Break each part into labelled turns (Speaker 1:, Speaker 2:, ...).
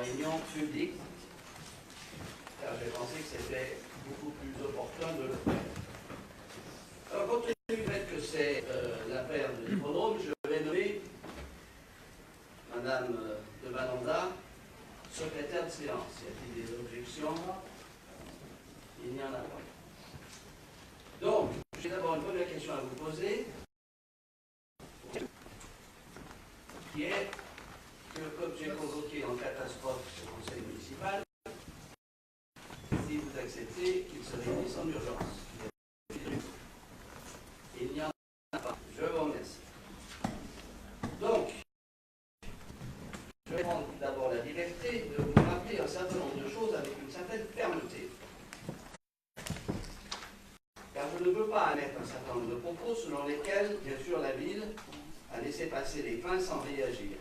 Speaker 1: réunion publique, car j'ai pensé que c'était beaucoup plus opportun de le faire. Alors, compte tenu du fait que c'est l'affaire de l'hippodrome, je vais nommer Madame de Balanda secrétaire de séance. Y a-t-il des objections? Il n'y en a pas. Donc, j'ai d'abord une première question à vous poser, qui est que, comme j'ai convoqué en catastrophe au conseil municipal, si vous acceptez qu'il se réunisse en urgence. Il n'y en a pas. Je vous remercie. Donc, je vais prendre d'abord la liberté de vous rappeler un certain nombre de choses avec une certaine fermeté. Car je ne peux pas émettre un certain nombre de propos selon lesquels, bien sûr, la ville a laissé passer les fins sans réagir.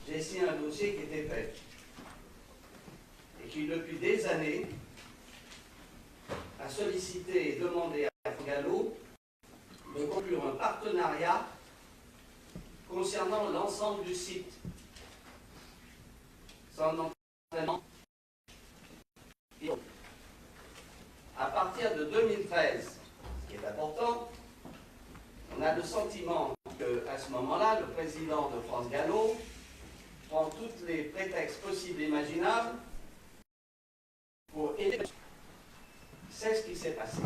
Speaker 1: J'ai signé un dossier qui était fait et qui, depuis des années, a sollicité et demandé à Gallo de conclure un partenariat concernant l'ensemble du site. Sans entraînement. À partir de 2013, ce qui est important, on a le sentiment qu'à ce moment-là, le président de France Gallo prend tous les prétextes possibles et imaginables pour aider. C'est ce qui s'est passé.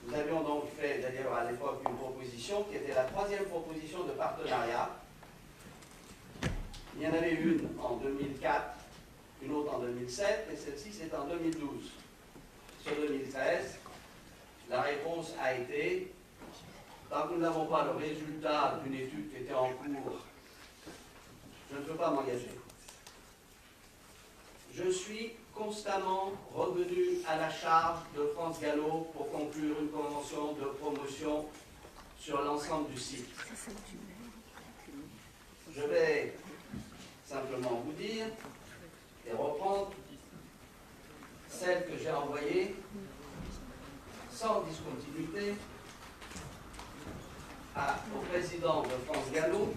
Speaker 1: Nous avions donc fait d'ailleurs à l'époque une proposition qui était la troisième proposition de partenariat. Il y en avait une en 2004, une autre en 2007, et celle-ci c'est en 2012. Sur 2013, la réponse a été, tant que nous n'avons pas le résultat d'une étude qui était en cours, je ne peux pas m'engager. Je suis constamment revenu à la charge de France Gallo pour conclure une convention de promotion sur l'ensemble du site. Je vais simplement vous dire et reprendre celle que j'ai envoyée sans discontinuité au président de France Gallo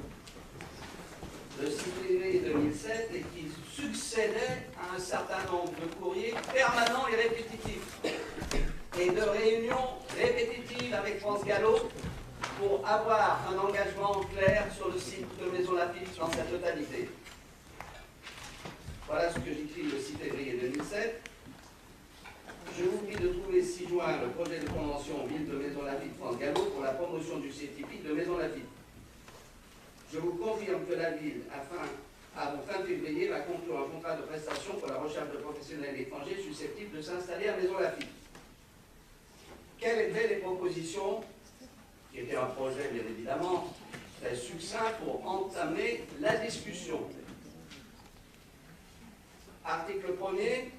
Speaker 1: le 6 février 2007 et qui succédait à un certain nombre de courriers permanents et répétitifs et de réunions répétitives avec France Gallo pour avoir un engagement clair sur le site de Maison Lafitte dans sa totalité. Voilà ce que j'écris le 6 février 2007. Je vous prie de trouver 6 juin le projet de convention Ville de Maison Lafitte France Gallo pour la promotion du site typique de Maison Lafitte. Je vous confirme que la ville, avant fin février, va conclure un contrat de prestation pour la recherche de professionnels étrangers susceptibles de s'installer à Maison Lafitte. Quelles étaient les propositions, qui était un projet bien évidemment très succinct pour entamer la discussion. Article 1er,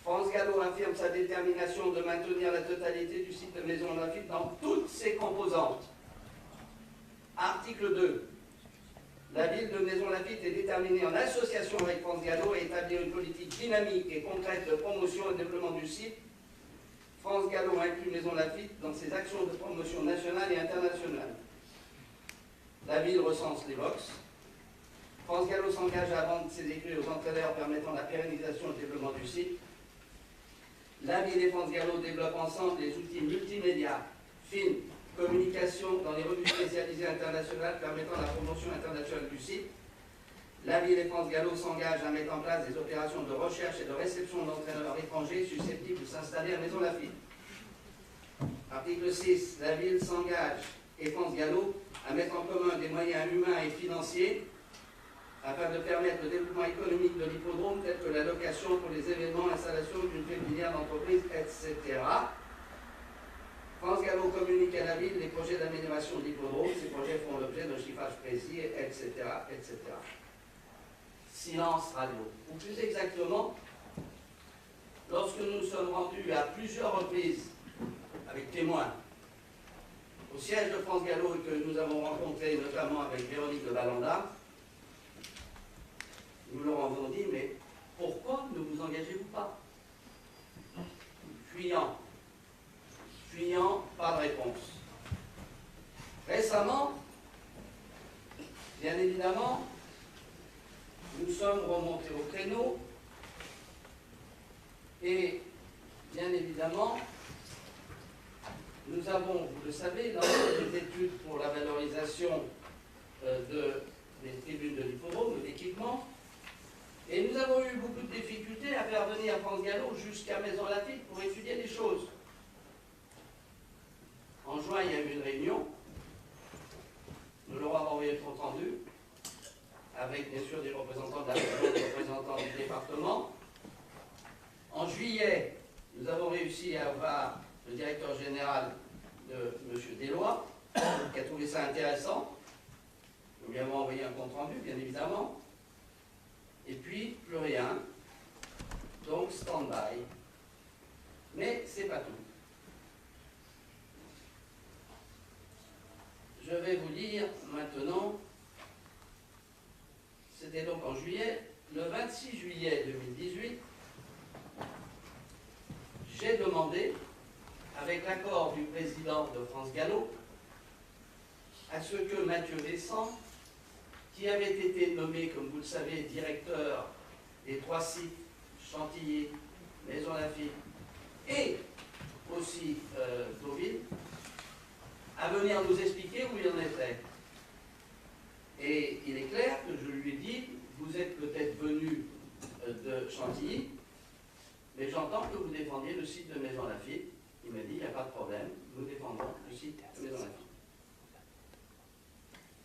Speaker 1: France Gallo affirme sa détermination de maintenir la totalité du site de Maison Lafitte dans toutes ses composantes. Article 2. La ville de Maison Lafitte est déterminée en association avec France Gallo à établir une politique dynamique et concrète de promotion et de développement du site. France Gallo inclut Maison Lafitte dans ses actions de promotion nationale et internationale. La ville recense les box. France Gallo s'engage à vendre ses écrits aux entraîneurs permettant la pérennisation et le développement du site. La ville et France Gallo développent ensemble les outils multimédia, films, communication dans les revues spécialisées internationales permettant la promotion internationale du site. La ville et France Gallo s'engagent à mettre en place des opérations de recherche et de réception d'entraîneurs étrangers susceptibles de s'installer à Maison Lafitte. Article 6. La ville s'engage et France Gallo à mettre en commun des moyens humains et financiers afin de permettre le développement économique de l'hippodrome tel que la location pour les événements, l'installation d'une pépinière d'entreprise, etc. France Gallo communique à la ville les projets d'amélioration de l'hippodrome. Ces projets font l'objet d'un chiffrage précis, etc., etc. Silence radio. Ou plus exactement, lorsque nous nous sommes rendus à plusieurs reprises avec témoins au siège de France Gallo et que nous avons rencontré notamment avec Véronique de Balanda, nous leur avons dit, mais pourquoi ne vous engagez-vous pas? Fuyant, pas de réponse. Récemment, bien évidemment, nous sommes remontés au créneau et, bien évidemment, nous avons, vous le savez, lancé des études pour la valorisation des tribunes de l'hippodrome, de l'équipement, et nous avons eu beaucoup de difficultés à faire venir France Gallo jusqu'à Maisons-Laffitte pour étudier les choses. En juin, il y a eu une réunion, nous leur avons envoyé le compte rendu, avec bien sûr des représentants de la région, des représentants du département. En juillet, nous avons réussi à avoir le directeur général de M. Deslois, qui a trouvé ça intéressant. Nous lui avons envoyé un compte rendu, bien évidemment. Et puis, plus rien. Donc, stand-by. Mais ce n'est pas tout. Je vais vous lire maintenant, c'était donc en juillet, le 26 juillet 2018, j'ai demandé, avec l'accord du président de France Gallo, à ce que Mathieu Vincent, qui avait été nommé, comme vous le savez, directeur des 3 sites, Chantilly, Maisons-Laffitte et aussi Deauville, à venir nous expliquer où il en était. Et il est clair que je lui ai dit, vous êtes peut-être venu de Chantilly, mais j'entends que vous défendiez le site de Maisons-Laffitte. Il m'a dit, il n'y a pas de problème, nous défendons le site de Maisons-Laffitte.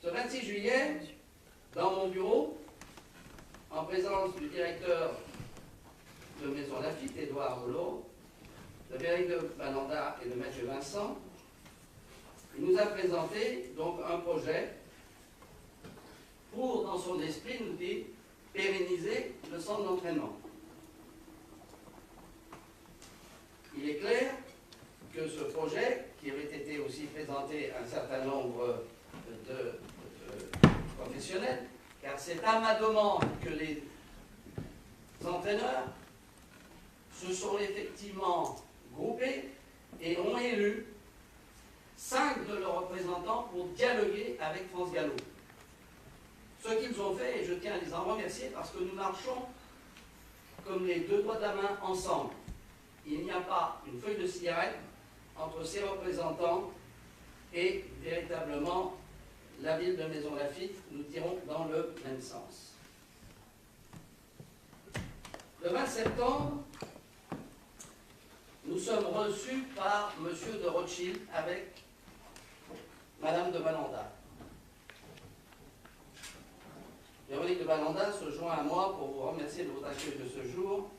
Speaker 1: Ce 26 juillet, dans mon bureau, en présence du directeur de Maisons-Laffitte, Édouard Rollo, de Véronique de Balanda et de Mathieu Vincent, il nous a présenté donc un projet pour, dans son esprit, nous dit, pérenniser le centre d'entraînement. Il est clair que ce projet, qui avait été aussi présenté à un certain nombre de professionnels, car c'est à ma demande que les entraîneurs se sont effectivement groupés et ont élu 5 de leurs représentants pour dialoguer avec France Gallo. Ce qu'ils ont fait, et je tiens à les en remercier, parce que nous marchons comme les 2 doigts de la main ensemble. Il n'y a pas une feuille de cigarette entre ces représentants et véritablement la ville de Maisons-Laffitte. Nous tirons dans le même sens. Le 20 septembre, nous sommes reçus par M. de Rothschild avec Mme de Balanda. Véronique de Balanda se joint à moi pour vous remercier de votre accueil de ce jour.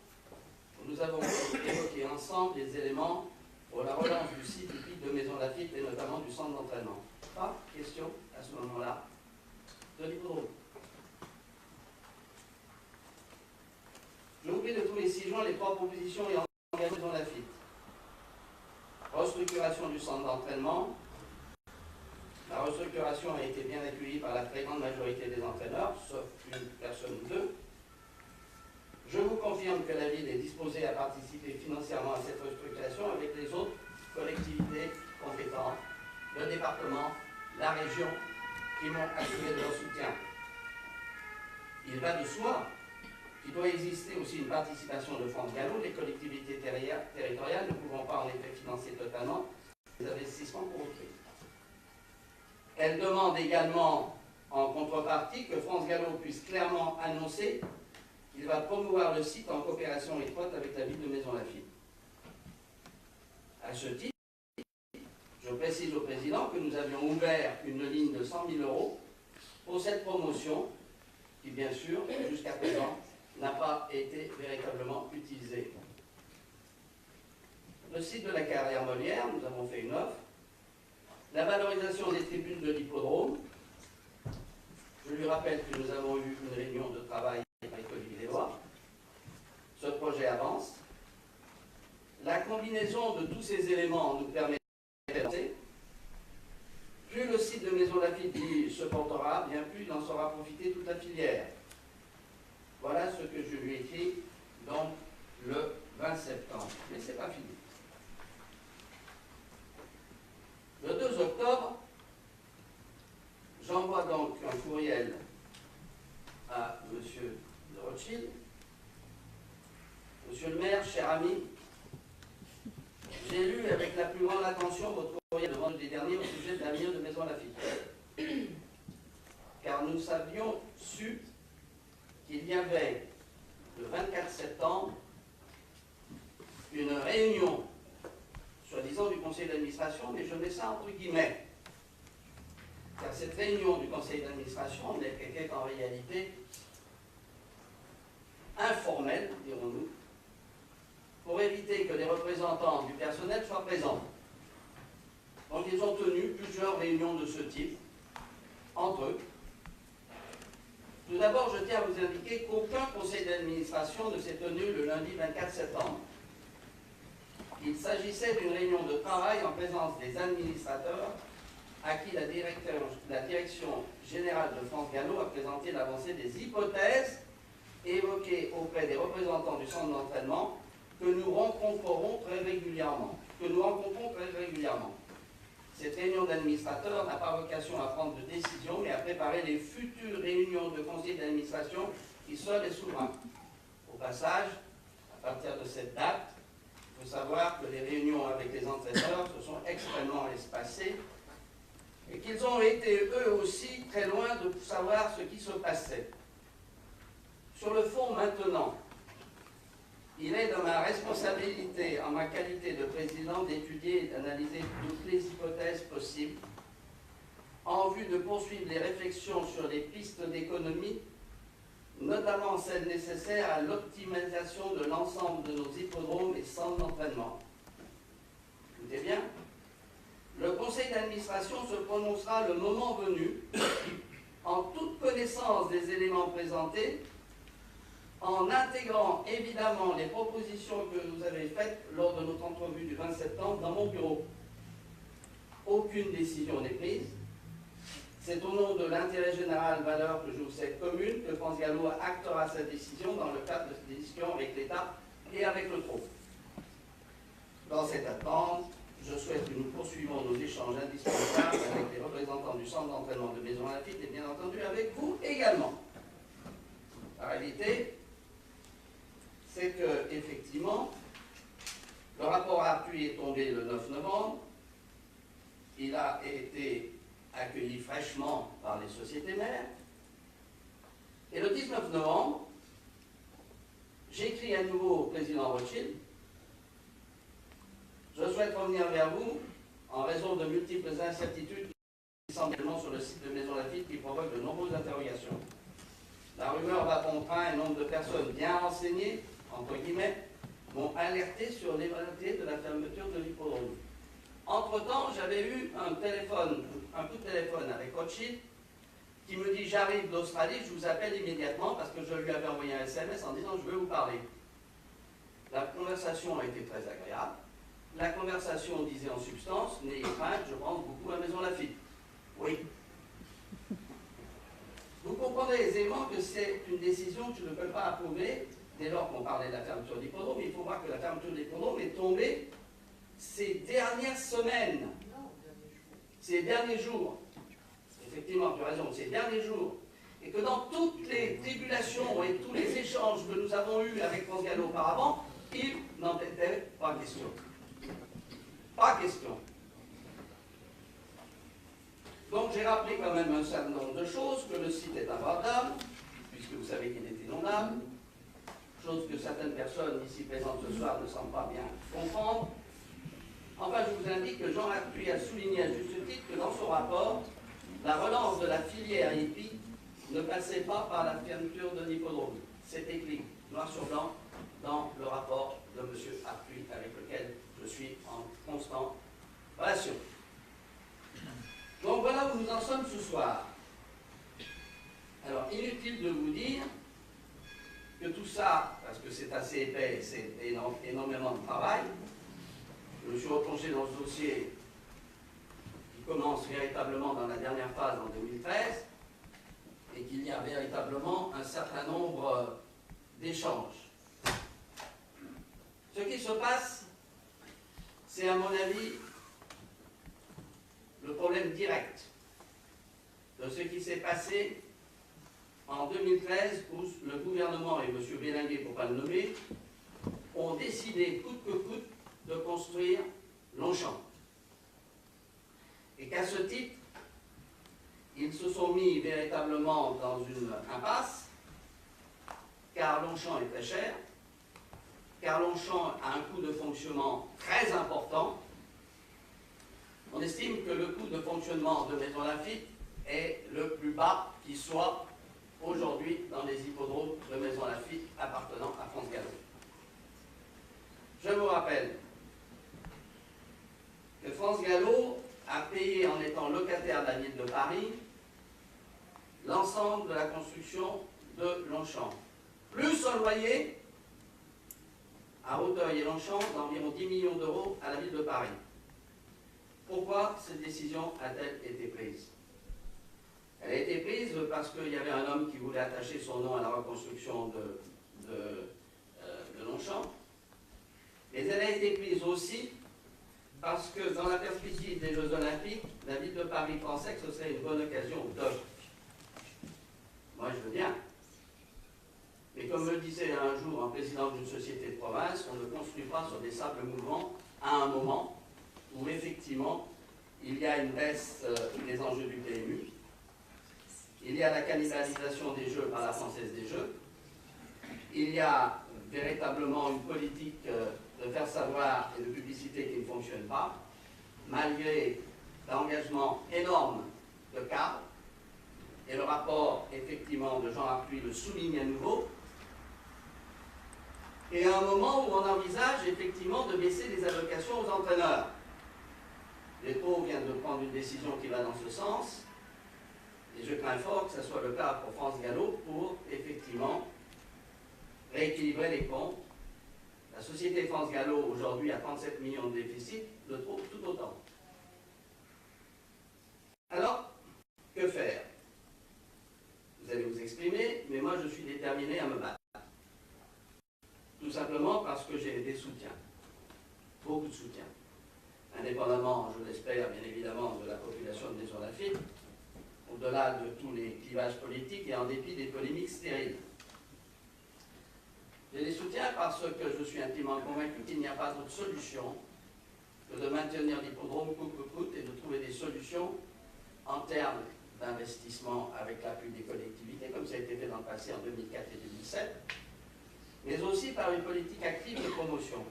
Speaker 1: Nous avons évoqué ensemble les éléments pour la relance du site typique de Maisons-Laffitte et notamment du centre d'entraînement. Pas question à ce moment-là de l'hippodrome. Je vous prie de trouver ci-joint les 3 propositions et engagements de Maisons-Laffitte. Restructuration du centre d'entraînement. La restructuration a été bien accueillie par la très grande majorité des entraîneurs, sauf une personne ou 2. Je vous confirme que la ville est disposée à participer financièrement à cette restructuration avec les autres collectivités compétentes, le département, la région, qui m'ont assuré de leur soutien. Il va de soi qu'il doit exister aussi une participation de France Gallo, les collectivités territoriales ne pouvant pas en effet financer totalement les investissements pour autrui. Elle demande également, en contrepartie, que France Gallo puisse clairement annoncer qu'il va promouvoir le site en coopération étroite avec la ville de Maisons-Laffitte. À ce titre, je précise au président que nous avions ouvert une ligne de 100 000 € pour cette promotion, qui bien sûr, jusqu'à présent, n'a pas été véritablement utilisée. Le site de la carrière Molière, nous avons fait une offre. La valorisation des tribunes de l'hippodrome. Je lui rappelle que nous avons eu une réunion de travail avec Olivier Deslois. Ce projet avance. La combinaison de tous ces éléments nous permet d'avancer. Plus le site de Maisons-Laffitte se portera, bien plus il en saura profiter toute la filière. Voilà ce que je lui ai écrit donc le 20 septembre. Mais ce n'est pas fini. Le 2 octobre, j'envoie donc un courriel à M. Monsieur le maire, cher ami, j'ai lu avec la plus grande attention votre courrier de vendredi dernier au sujet de l'avenir de Maison Lafitte. Car nous avions su qu'il y avait, le 24 septembre, une réunion, soi-disant du conseil d'administration, mais je mets ça entre guillemets. Car cette réunion du conseil d'administration n'est qu'en réalité informelle, dirons-nous, pour éviter que les représentants du personnel soient présents. Donc ils ont tenu plusieurs réunions de ce type, entre eux. Tout d'abord, je tiens à vous indiquer qu'aucun conseil d'administration ne s'est tenu le lundi 24 septembre. Il s'agissait d'une réunion de travail en présence des administrateurs à qui la direction générale de France Gallo a présenté l'avancée des hypothèses évoquées auprès des représentants du centre d'entraînement que nous rencontrons très régulièrement. Cette réunion d'administrateurs n'a pas vocation à prendre de décision, mais à préparer les futures réunions de conseil d'administration qui sont les souverains. Au passage, à partir de cette date, il faut savoir que les réunions avec les entraîneurs se sont extrêmement espacées et qu'ils ont été eux aussi très loin de savoir ce qui se passait. Sur le fond maintenant, il est de ma responsabilité, en ma qualité de président, d'étudier et d'analyser toutes les hypothèses possibles en vue de poursuivre les réflexions sur les pistes d'économie, notamment celles nécessaires à l'optimisation de l'ensemble de nos hippodromes et centres d'entraînement. Écoutez bien, le conseil d'administration se prononcera le moment venu, en toute connaissance des éléments présentés, en intégrant évidemment les propositions que vous avez faites lors de notre entrevue du 20 septembre dans mon bureau. Aucune décision n'est prise. C'est au nom de l'intérêt général, valeur que je vous sais commune, que France Gallo actera sa décision dans le cadre de ses décisions avec l'État et avec le trône. Dans cette attente, je souhaite que nous poursuivons nos échanges indispensables avec les représentants du centre d'entraînement de Maison Lafitte et bien entendu avec vous également. La réalité, c'est que, effectivement, le rapport appui est tombé le 9 novembre. Il a été accueilli fraîchement par les sociétés mères. Et le 19 novembre, j'écris à nouveau au président Rothschild. Je souhaite revenir vers vous en raison de multiples incertitudes qui sont également sur le site de Maison Lafitte qui provoquent de nombreuses interrogations. La rumeur va bon train et nombre de personnes bien renseignées, entre guillemets, m'ont alerté sur l'éventualité de la fermeture de l'hippodrome. Entre-temps, j'avais eu un coup de téléphone avec Rothschild qui me dit « J'arrive d'Australie, je vous appelle immédiatement parce que je lui avais envoyé un SMS en disant « Je veux vous parler ». La conversation a été très agréable. La conversation disait en substance « N'ayez crainte, je pense beaucoup à Maison Lafitte ». Oui. Vous comprendrez aisément que c'est une décision que je ne peux pas approuver dès lors qu'on parlait de la fermeture de l'hippodrome. Il faut voir que la fermeture de l'hippodrome est tombée ces dernières semaines, ces derniers jours. Effectivement, tu as raison, ces derniers jours. Et que dans toutes les tribulations et tous les échanges que nous avons eus avec France Gallo auparavant, il n'en était pas question. Pas question. Donc j'ai rappelé quand même un certain nombre de choses, que le site est abordable, puisque vous savez qu'il est inondable, chose que certaines personnes ici présentes ce soir ne semblent pas bien comprendre. Enfin, je vous indique que Jean Arthuis a souligné à juste titre que dans son rapport, la relance de la filière hippique ne passait pas par la fermeture de l'hippodrome. C'est écrit noir sur blanc dans le rapport de M. Arthuis avec lequel je suis en constante relation. Donc voilà où nous en sommes ce soir. Alors, inutile de vous dire que tout ça, parce que c'est assez épais, c'est énormément de travail, je me suis replongé dans ce dossier qui commence véritablement dans la dernière phase en 2013 et qu'il y a véritablement un certain nombre d'échanges. Ce qui se passe, c'est à mon avis le problème direct de ce qui s'est passé en 2013 où le gouvernement et M. Bélinguer, pour ne pas le nommer, ont décidé coûte que coûte de construire Longchamp. Et qu'à ce titre, ils se sont mis véritablement dans une impasse, car Longchamp est très cher, car Longchamp a un coût de fonctionnement très important. On estime que le coût de fonctionnement de Maison Lafitte est le plus bas qui soit aujourd'hui dans les hippodromes de Maison Lafitte appartenant à France Gallo. Je vous rappelle que France Gallo a payé, en étant locataire de la ville de Paris, l'ensemble de la construction de Longchamp, plus un loyer à Hauteuil-et-Longchamp d'environ 10 millions d'euros à la ville de Paris. Pourquoi cette décision a-t-elle été prise? Elle a été prise parce qu'il y avait un homme qui voulait attacher son nom à la reconstruction de Longchamp, mais elle a été prise aussi parce que dans la perspective des Jeux Olympiques, la ville de Paris pensait que ce serait une bonne occasion de... Moi, je veux bien. Mais comme me disait un jour un président d'une société de province, on ne construit pas sur des sables mouvants à un moment où effectivement il y a une baisse des enjeux du PMU, il y a la cannibalisation des Jeux par la Française des Jeux, il y a véritablement une politique de faire savoir et de publicité qui ne fonctionne pas, malgré l'engagement énorme de cadres, et le rapport effectivement de Jean Arthuis le souligne à nouveau, et à un moment où on envisage effectivement de baisser les allocations aux entraîneurs. L'État vient de prendre une décision qui va dans ce sens, et je crains fort que ce soit le cas pour France Gallo pour effectivement rééquilibrer les comptes. La société France Gallo aujourd'hui a 37 millions de déficit, le trouve tout autant. Alors, que faire? Vous allez vous exprimer, mais moi je suis déterminé à me battre. Tout simplement parce que j'ai des soutiens, beaucoup de soutien. Indépendamment, je l'espère, bien évidemment, de la population de Maison Lafitte, au-delà de tous les clivages politiques et en dépit des polémiques stériles. J'ai des soutiens parce que je suis intimement convaincu qu'il n'y a pas d'autre solution que de maintenir l'hippodrome coûte que coûte et de trouver des solutions en termes d'investissement avec l'appui des collectivités, comme ça a été fait dans le passé en 2004 et 2007, mais aussi par une politique active de promotion.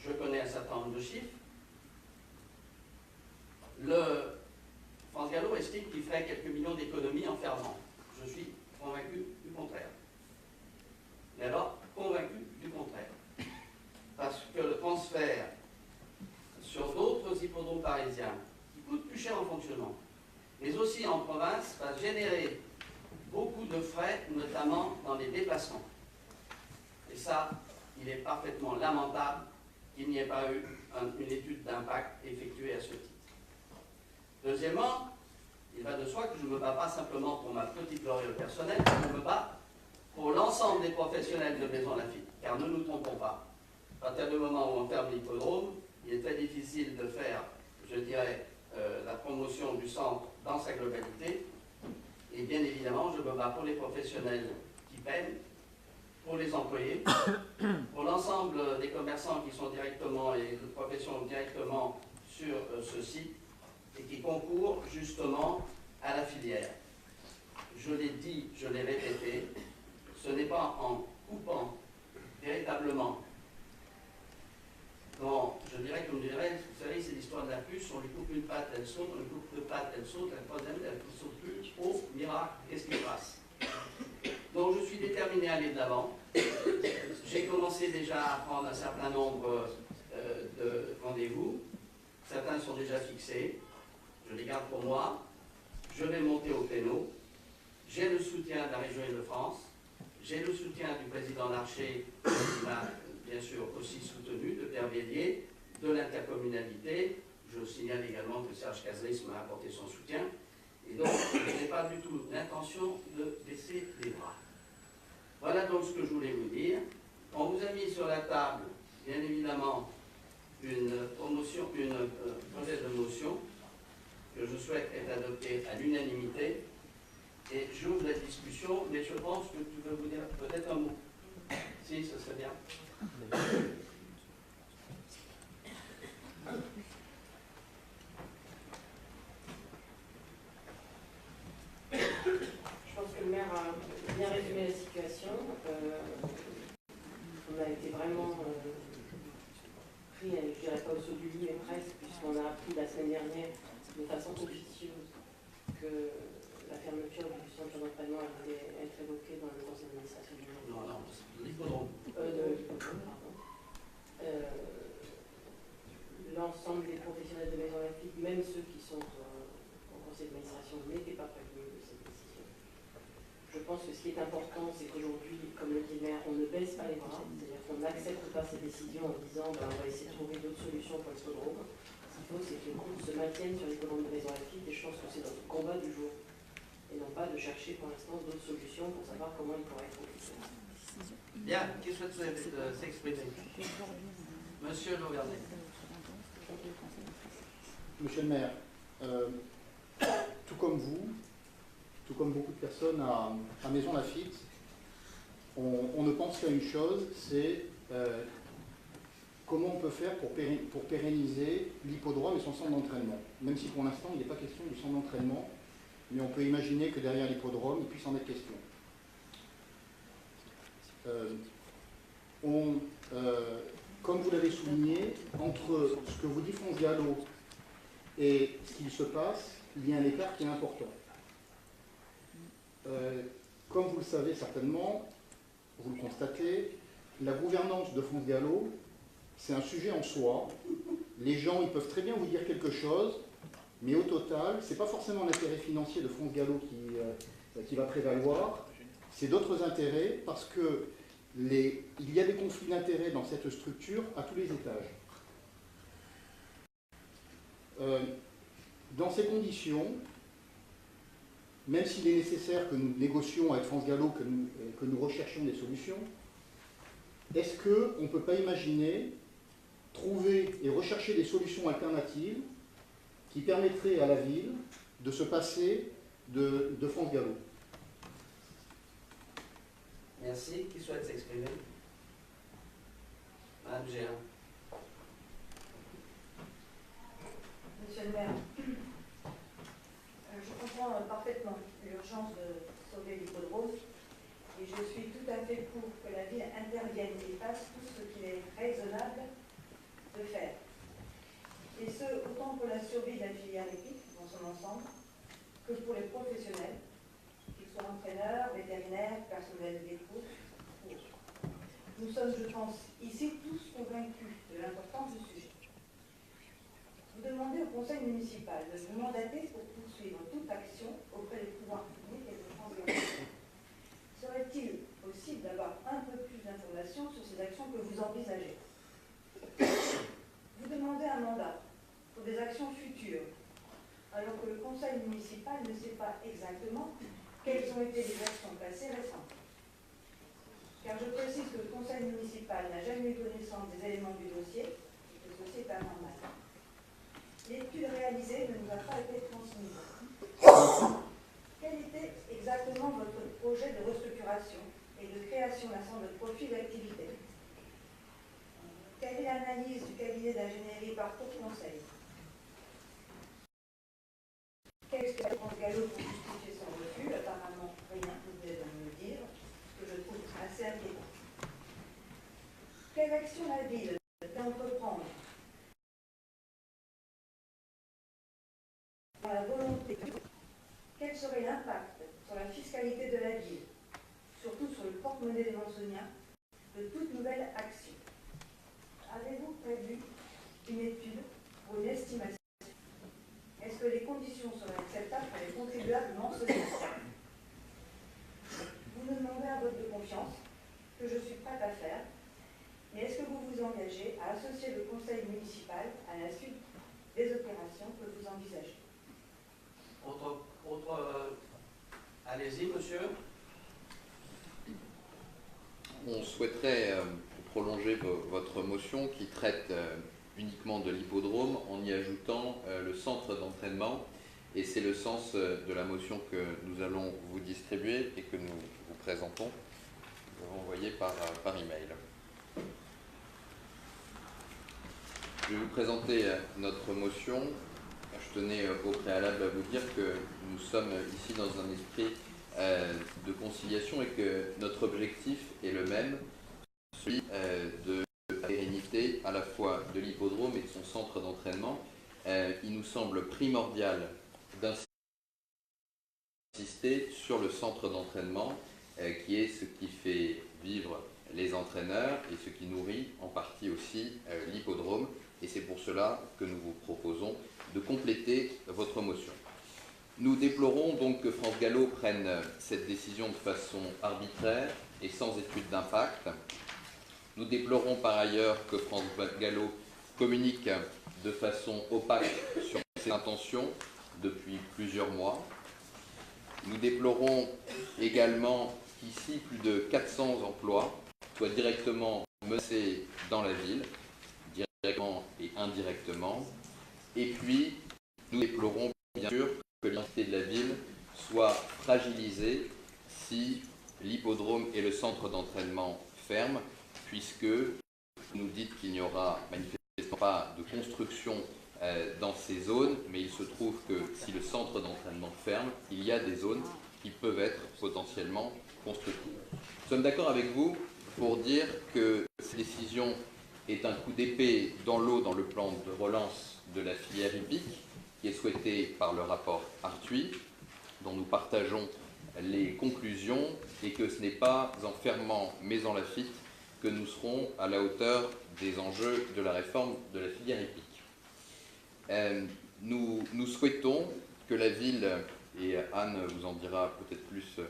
Speaker 1: Je connais un certain nombre de chiffres. France Gallo estime qu'il ferait quelques millions d'économies en fermant. Je suis convaincu du contraire. Mais alors, convaincu du contraire. Parce que le transfert sur d'autres hippodromes parisiens, qui coûtent plus cher en fonctionnement, mais aussi en province, va générer beaucoup de frais, notamment dans les déplacements. Et ça, il est parfaitement lamentable qu'il n'y ait pas eu une étude d'impact effectuée à ce titre. Deuxièmement, il va de soi que je ne me bats pas simplement pour ma petite gloriole personnelle, je me bats pour l'ensemble des professionnels de Maison Lafitte. Car ne nous trompons pas, à partir du moment où on ferme l'hippodrome, il est très difficile de faire, je dirais, la promotion du centre dans sa globalité. Et bien évidemment, je me bats pour les professionnels qui peinent, pour les employés, pour l'ensemble des commerçants qui sont directement et de profession directement sur ce site et qui concourent justement à la filière. Je l'ai dit, je l'ai répété, ce n'est pas en coupant véritablement, bon, je dirais comme dirait, vous savez, c'est l'histoire de la puce, on lui coupe une patte, elle saute, on lui coupe deux pattes, elle saute, la troisième, elle ne saute plus. Oh, miracle, qu'est-ce qui se passe? Donc je suis déterminé à aller de l'avant. J'ai commencé déjà à prendre un certain nombre de rendez-vous. Certains sont déjà fixés. Je les garde pour moi. Je vais monter au créneau. J'ai le soutien de la région Île-de-France. J'ai le soutien du président Larcher, qui m'a bien sûr aussi soutenu, de Pierre Bélier, de l'intercommunalité. Je signale également que Serge Cazelis m'a apporté son soutien. Et donc, je n'ai pas du tout l'intention de baisser les bras. Voilà donc ce que je voulais vous dire. On vous a mis sur la table, bien évidemment, une projet de motion que je souhaite être adopté à l'unanimité. Et j'ouvre la discussion, mais je pense que tu veux vous dire peut-être un mot. Si, ce serait bien.
Speaker 2: Je pense que le maire a bien résumé la situation. On a été vraiment pris, je ne dirais pas au saut du lit, mais presque, puisqu'on a appris la semaine dernière de façon officieuse que la fermeture du centre d'entraînement allait être évoquée dans le conseil d'administration du jour.
Speaker 1: Non, non, l'hippodrome.
Speaker 2: Pardon. L'ensemble des professionnels de Maison Lafitte, même ceux qui sont au conseil d'administration, n'étaient pas prévenus de cette décision. Je pense que ce qui est important, c'est qu'aujourd'hui, comme le dit le maire, on ne baisse pas les bras, c'est-à-dire qu'on n'accepte pas ces décisions en disant on va essayer de trouver d'autres solutions pour l'hippodrome. Ce qu'il faut, c'est que les courses se maintiennent sur l'hippodrome de Maison Lafitte, et je pense que c'est notre combat du jour. Et non pas de chercher pour l'instant d'autres solutions pour savoir comment il pourrait être occupé.
Speaker 1: Bien, qui souhaite s'exprimer? Monsieur Lauvernet.
Speaker 3: Monsieur le maire, tout comme vous, tout comme beaucoup de personnes à Maison Lafitte, on ne pense qu'à une chose, c'est comment on peut faire pour pérenniser l'hippodrome et son centre d'entraînement. Même si pour l'instant il n'est pas question du centre d'entraînement, mais on peut imaginer que derrière l'hippodrome, il puisse en être question. Comme vous l'avez souligné, entre ce que vous dit France Gallo et ce qu'il se passe, il y a un écart qui est important. Comme vous le savez certainement, vous le constatez, la gouvernance de France Gallo, c'est un sujet en soi. Les gens, ils peuvent très bien vous dire quelque chose, mais au total, ce n'est pas forcément l'intérêt financier de France Gallo qui va prévaloir, c'est d'autres intérêts, parce que il y a des conflits d'intérêts dans cette structure à tous les étages. Dans ces conditions, même s'il est nécessaire que nous négocions avec France Gallo, que nous recherchions des solutions, est-ce qu'on ne peut pas imaginer trouver et rechercher des solutions alternatives qui permettraient à la ville de se passer de France Gallo?
Speaker 1: Merci. Qui souhaite s'exprimer? Madame Géant.
Speaker 4: Monsieur le maire, je comprends parfaitement l'urgence de sauver l'hippodrome et je suis tout à fait pour que la ville intervienne et fasse tout ce qu'il est raisonnable de faire. Et ce, autant pour la survie de la filière épique dans son ensemble, que pour les professionnels, qu'ils soient entraîneurs, vétérinaires, personnels des courses. Nous sommes, je pense, ici tous convaincus de l'importance du sujet. Vous demandez au conseil municipal de vous mandater pour poursuivre toute action auprès des pouvoirs publics et de France Gallo. Serait-il possible d'avoir un peu plus d'informations sur ces actions que vous envisagez? Vous demandez un mandat pour des actions futures, alors que le conseil municipal ne sait pas exactement quelles ont été les actions passées récentes. Car je précise que le conseil municipal n'a jamais eu connaissance des éléments du dossier, et que ceci est anormal. L'étude réalisée ne nous a pas été transmise. Quel était exactement votre projet de restructuration et de création d'un centre de profil d'activité? Quelle est l'analyse du cabinet d'ingénierie Parcours Conseil? Qu'est-ce que France Gallo pour justifier son refus? Apparemment, rien, vous devez me le dire, ce que je trouve assez inquiétant. Quelle action la ville peut entreprendre dans la volonté? Quel serait l'impact sur la fiscalité de la ville, surtout sur le porte-monnaie des Manzoniens, de toute nouvelle action? Avez-vous prévu une étude ou une estimation? Est-ce que les conditions seraient acceptables pour les contribuables manzoniens? Vous me demandez un vote de confiance, que je suis prête à faire, mais est-ce que vous vous engagez à associer le conseil municipal à la suite des opérations que vous envisagez?
Speaker 1: Allez-y, monsieur.
Speaker 5: On souhaiterait prolonger votre motion qui traite uniquement de l'hippodrome en y ajoutant le centre d'entraînement, et c'est le sens de la motion que nous allons vous distribuer et que nous vous présentons. renvoyer par email. Je vais vous présenter notre motion. Je tenais au préalable à vous dire que nous sommes ici dans un esprit de conciliation et que notre objectif est le même, celui de la pérennité à la fois de l'hippodrome et de son centre d'entraînement. Il nous semble primordial d'insister sur le centre d'entraînement qui est ce qui fait vivre les entraîneurs et ce qui nourrit en partie aussi l'hippodrome. Et c'est pour cela que nous vous proposons de compléter votre motion. Nous déplorons donc que France Gallo prenne cette décision de façon arbitraire et sans étude d'impact. Nous déplorons par ailleurs que France Gallo communique de façon opaque sur ses intentions depuis plusieurs mois. Nous déplorons également qu'ici plus de 400 emplois soient directement menacés dans la ville, directement et indirectement. Et puis, nous déplorons bien sûr que l'identité de la ville soit fragilisée si l'hippodrome et le centre d'entraînement ferment, puisque vous nous dites qu'il n'y aura manifestement pas de construction dans ces zones, mais il se trouve que si le centre d'entraînement ferme, il y a des zones qui peuvent être potentiellement constructibles. Nous sommes d'accord avec vous pour dire que cette décision est un coup d'épée dans l'eau dans le plan de relance de la filière hippique, qui est souhaité par le rapport Arthuis, dont nous partageons les conclusions, et que ce n'est pas en fermant Maison Lafitte que nous serons à la hauteur des enjeux de la réforme de la filière hippique. Nous souhaitons que la ville, et Anne vous en dira peut-être plus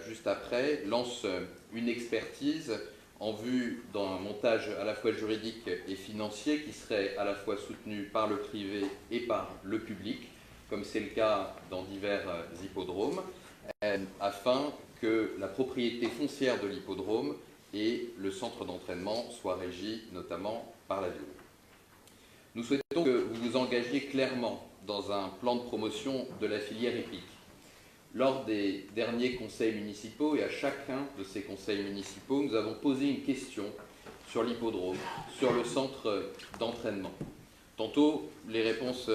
Speaker 5: juste après, lance une expertise en vue d'un montage à la fois juridique et financier qui serait à la fois soutenu par le privé et par le public, comme c'est le cas dans divers hippodromes, afin que la propriété foncière de l'hippodrome et le centre d'entraînement soient régis notamment par la ville. Nous souhaitons que vous vous engagiez clairement dans un plan de promotion de la filière hippique. Lors des derniers conseils municipaux, et à chacun de ces conseils municipaux, nous avons posé une question sur l'hippodrome, sur le centre d'entraînement. Tantôt, les réponses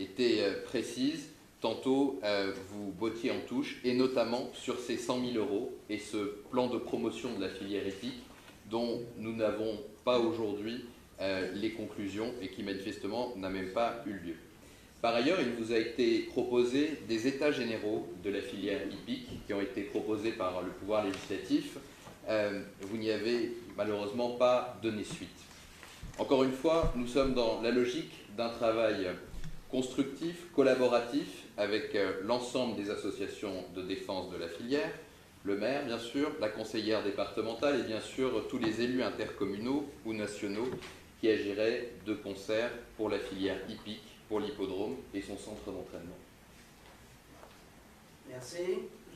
Speaker 5: étaient précises, tantôt, vous bottiez en touche, et notamment sur ces 100 000 € et ce plan de promotion de la filière hippique dont nous n'avons pas aujourd'hui les conclusions et qui manifestement n'a même pas eu lieu. Par ailleurs, il vous a été proposé des états généraux de la filière hippique qui ont été proposés par le pouvoir législatif. Vous n'y avez malheureusement pas donné suite. Encore une fois, nous sommes dans la logique d'un travail constructif, collaboratif avec l'ensemble des associations de défense de la filière, le maire bien sûr, la conseillère départementale et bien sûr tous les élus intercommunaux ou nationaux qui agiraient de concert pour la filière hippique, pour l'hippodrome et son centre d'entraînement.
Speaker 1: Merci.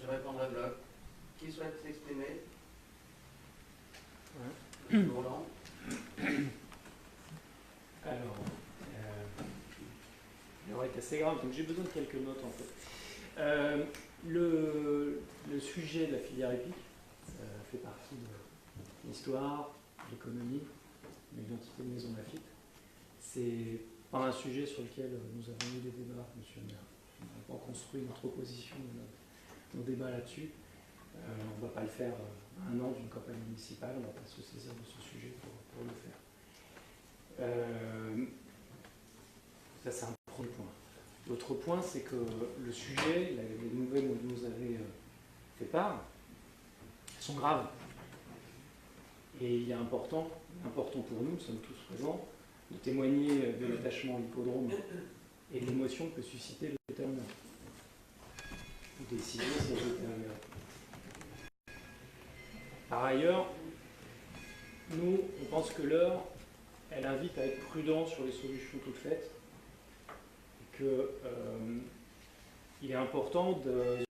Speaker 1: Je répondrai bloc. Qui souhaite s'exprimer? Roland.
Speaker 6: Alors, il aurait été assez grave, donc j'ai besoin de quelques notes en fait. Le sujet de la filière hippique fait partie de l'histoire, de l'économie, de l'identité de Maison Lafitte. C'est pas un sujet sur lequel nous avons eu des débats, monsieur le maire. On n'a pas construit notre opposition, nos débats là-dessus. On ne va pas le faire à un an d'une campagne municipale, on ne va pas se saisir de ce sujet pour le faire. Ça, c'est un premier point. L'autre point, c'est que le sujet, les nouvelles dont vous nous avez fait part, sont graves. Et il est important pour nous sommes tous présents, de témoigner de l'attachement à l'hippodrome et de l'émotion que peut susciter le déterminant. Décision, c'est déterminant. Par ailleurs, nous, on pense que l'heure, elle invite à être prudent sur les solutions toutes faites, et qu'il est important de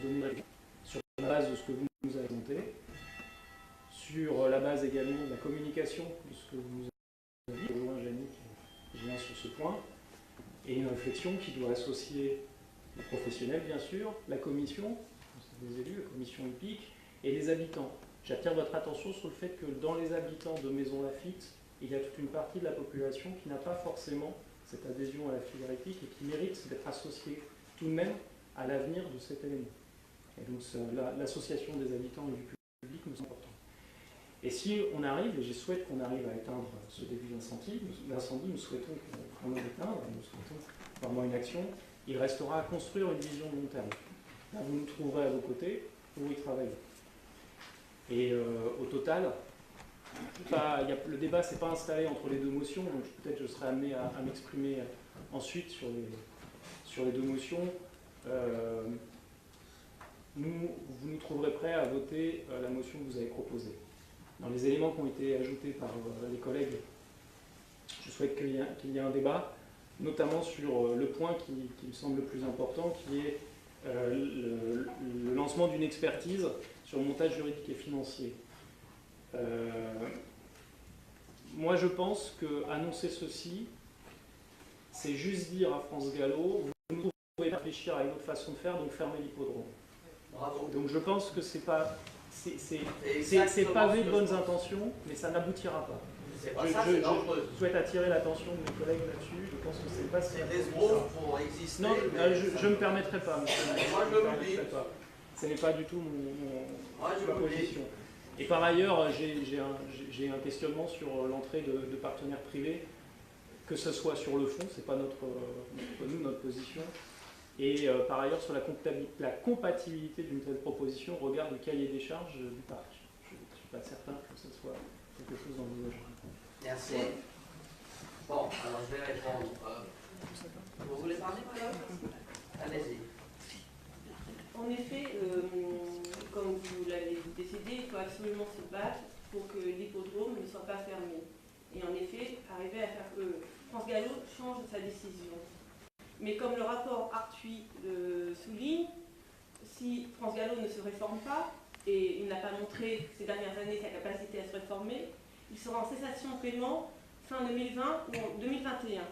Speaker 6: donner avis sur la base de ce que vous nous avez présenté, sur la base également de la communication de ce que vous nous avez dit, rejoint Jannick qui vient sur ce point, et une réflexion qui doit associer les professionnels, bien sûr, la commission, des élus, la commission hippique, et les habitants. J'attire votre attention sur le fait que dans les habitants de Maison Lafitte, il y a toute une partie de la population qui n'a pas forcément cette adhésion à la filière épique et qui mérite d'être associée tout de même à l'avenir de cet élément. Et donc l'association des habitants et du public nous semble importante. Et si on arrive, et je souhaite qu'on arrive à éteindre ce début d'incendie, nous souhaitons qu'on l'éteigne, nous souhaitons vraiment une action, il restera à construire une vision de long terme. Là, vous nous trouverez à vos côtés pour y travailler. Et au total, le débat ne s'est pas installé entre les deux motions, donc peut-être je serai amené à m'exprimer ensuite sur les deux motions. Vous nous trouverez prêts à voter la motion que vous avez proposée. Dans les éléments qui ont été ajoutés par les collègues, je souhaite qu'il y ait un débat, notamment sur le point qui me semble le plus important, qui est le lancement d'une expertise sur le montage juridique et financier. Moi, je pense qu'annoncer ceci, c'est juste dire à France Gallo, vous nous pouvez réfléchir à une autre façon de faire, donc fermez l'hippodrome.
Speaker 1: Bravo.
Speaker 6: Donc je pense que c'est pavé de bonnes intentions, mais ça n'aboutira pas. Je souhaite attirer l'attention de mes collègues là-dessus. Je pense que c'est pas ce
Speaker 1: des esbroufs pour exister.
Speaker 6: Non, je ne me permettrai pas, monsieur.
Speaker 1: Moi, je me dis.
Speaker 6: Ce n'est pas du tout ma position. Et par ailleurs, j'ai un questionnement sur l'entrée de partenaires privés, que ce soit sur le fond, ce n'est pas notre position, et par ailleurs sur la compatibilité d'une telle proposition au regard du cahier des charges du parc. Je ne suis pas certain que ce soit quelque chose d'envisageable.
Speaker 1: Merci. Bon, alors je vais répondre. Vous voulez parler, madame? Allez-y.
Speaker 2: En effet, comme vous l'avez décidé, il faut absolument se battre pour que l'hippodrome ne soit pas fermé. Et en effet, arriver à faire que France Gallo change sa décision. Mais comme le rapport Arthuis le souligne, si France Gallo ne se réforme pas, et il n'a pas montré ces dernières années sa capacité à se réformer, il sera en cessation de paiement fin 2020 ou en 2021.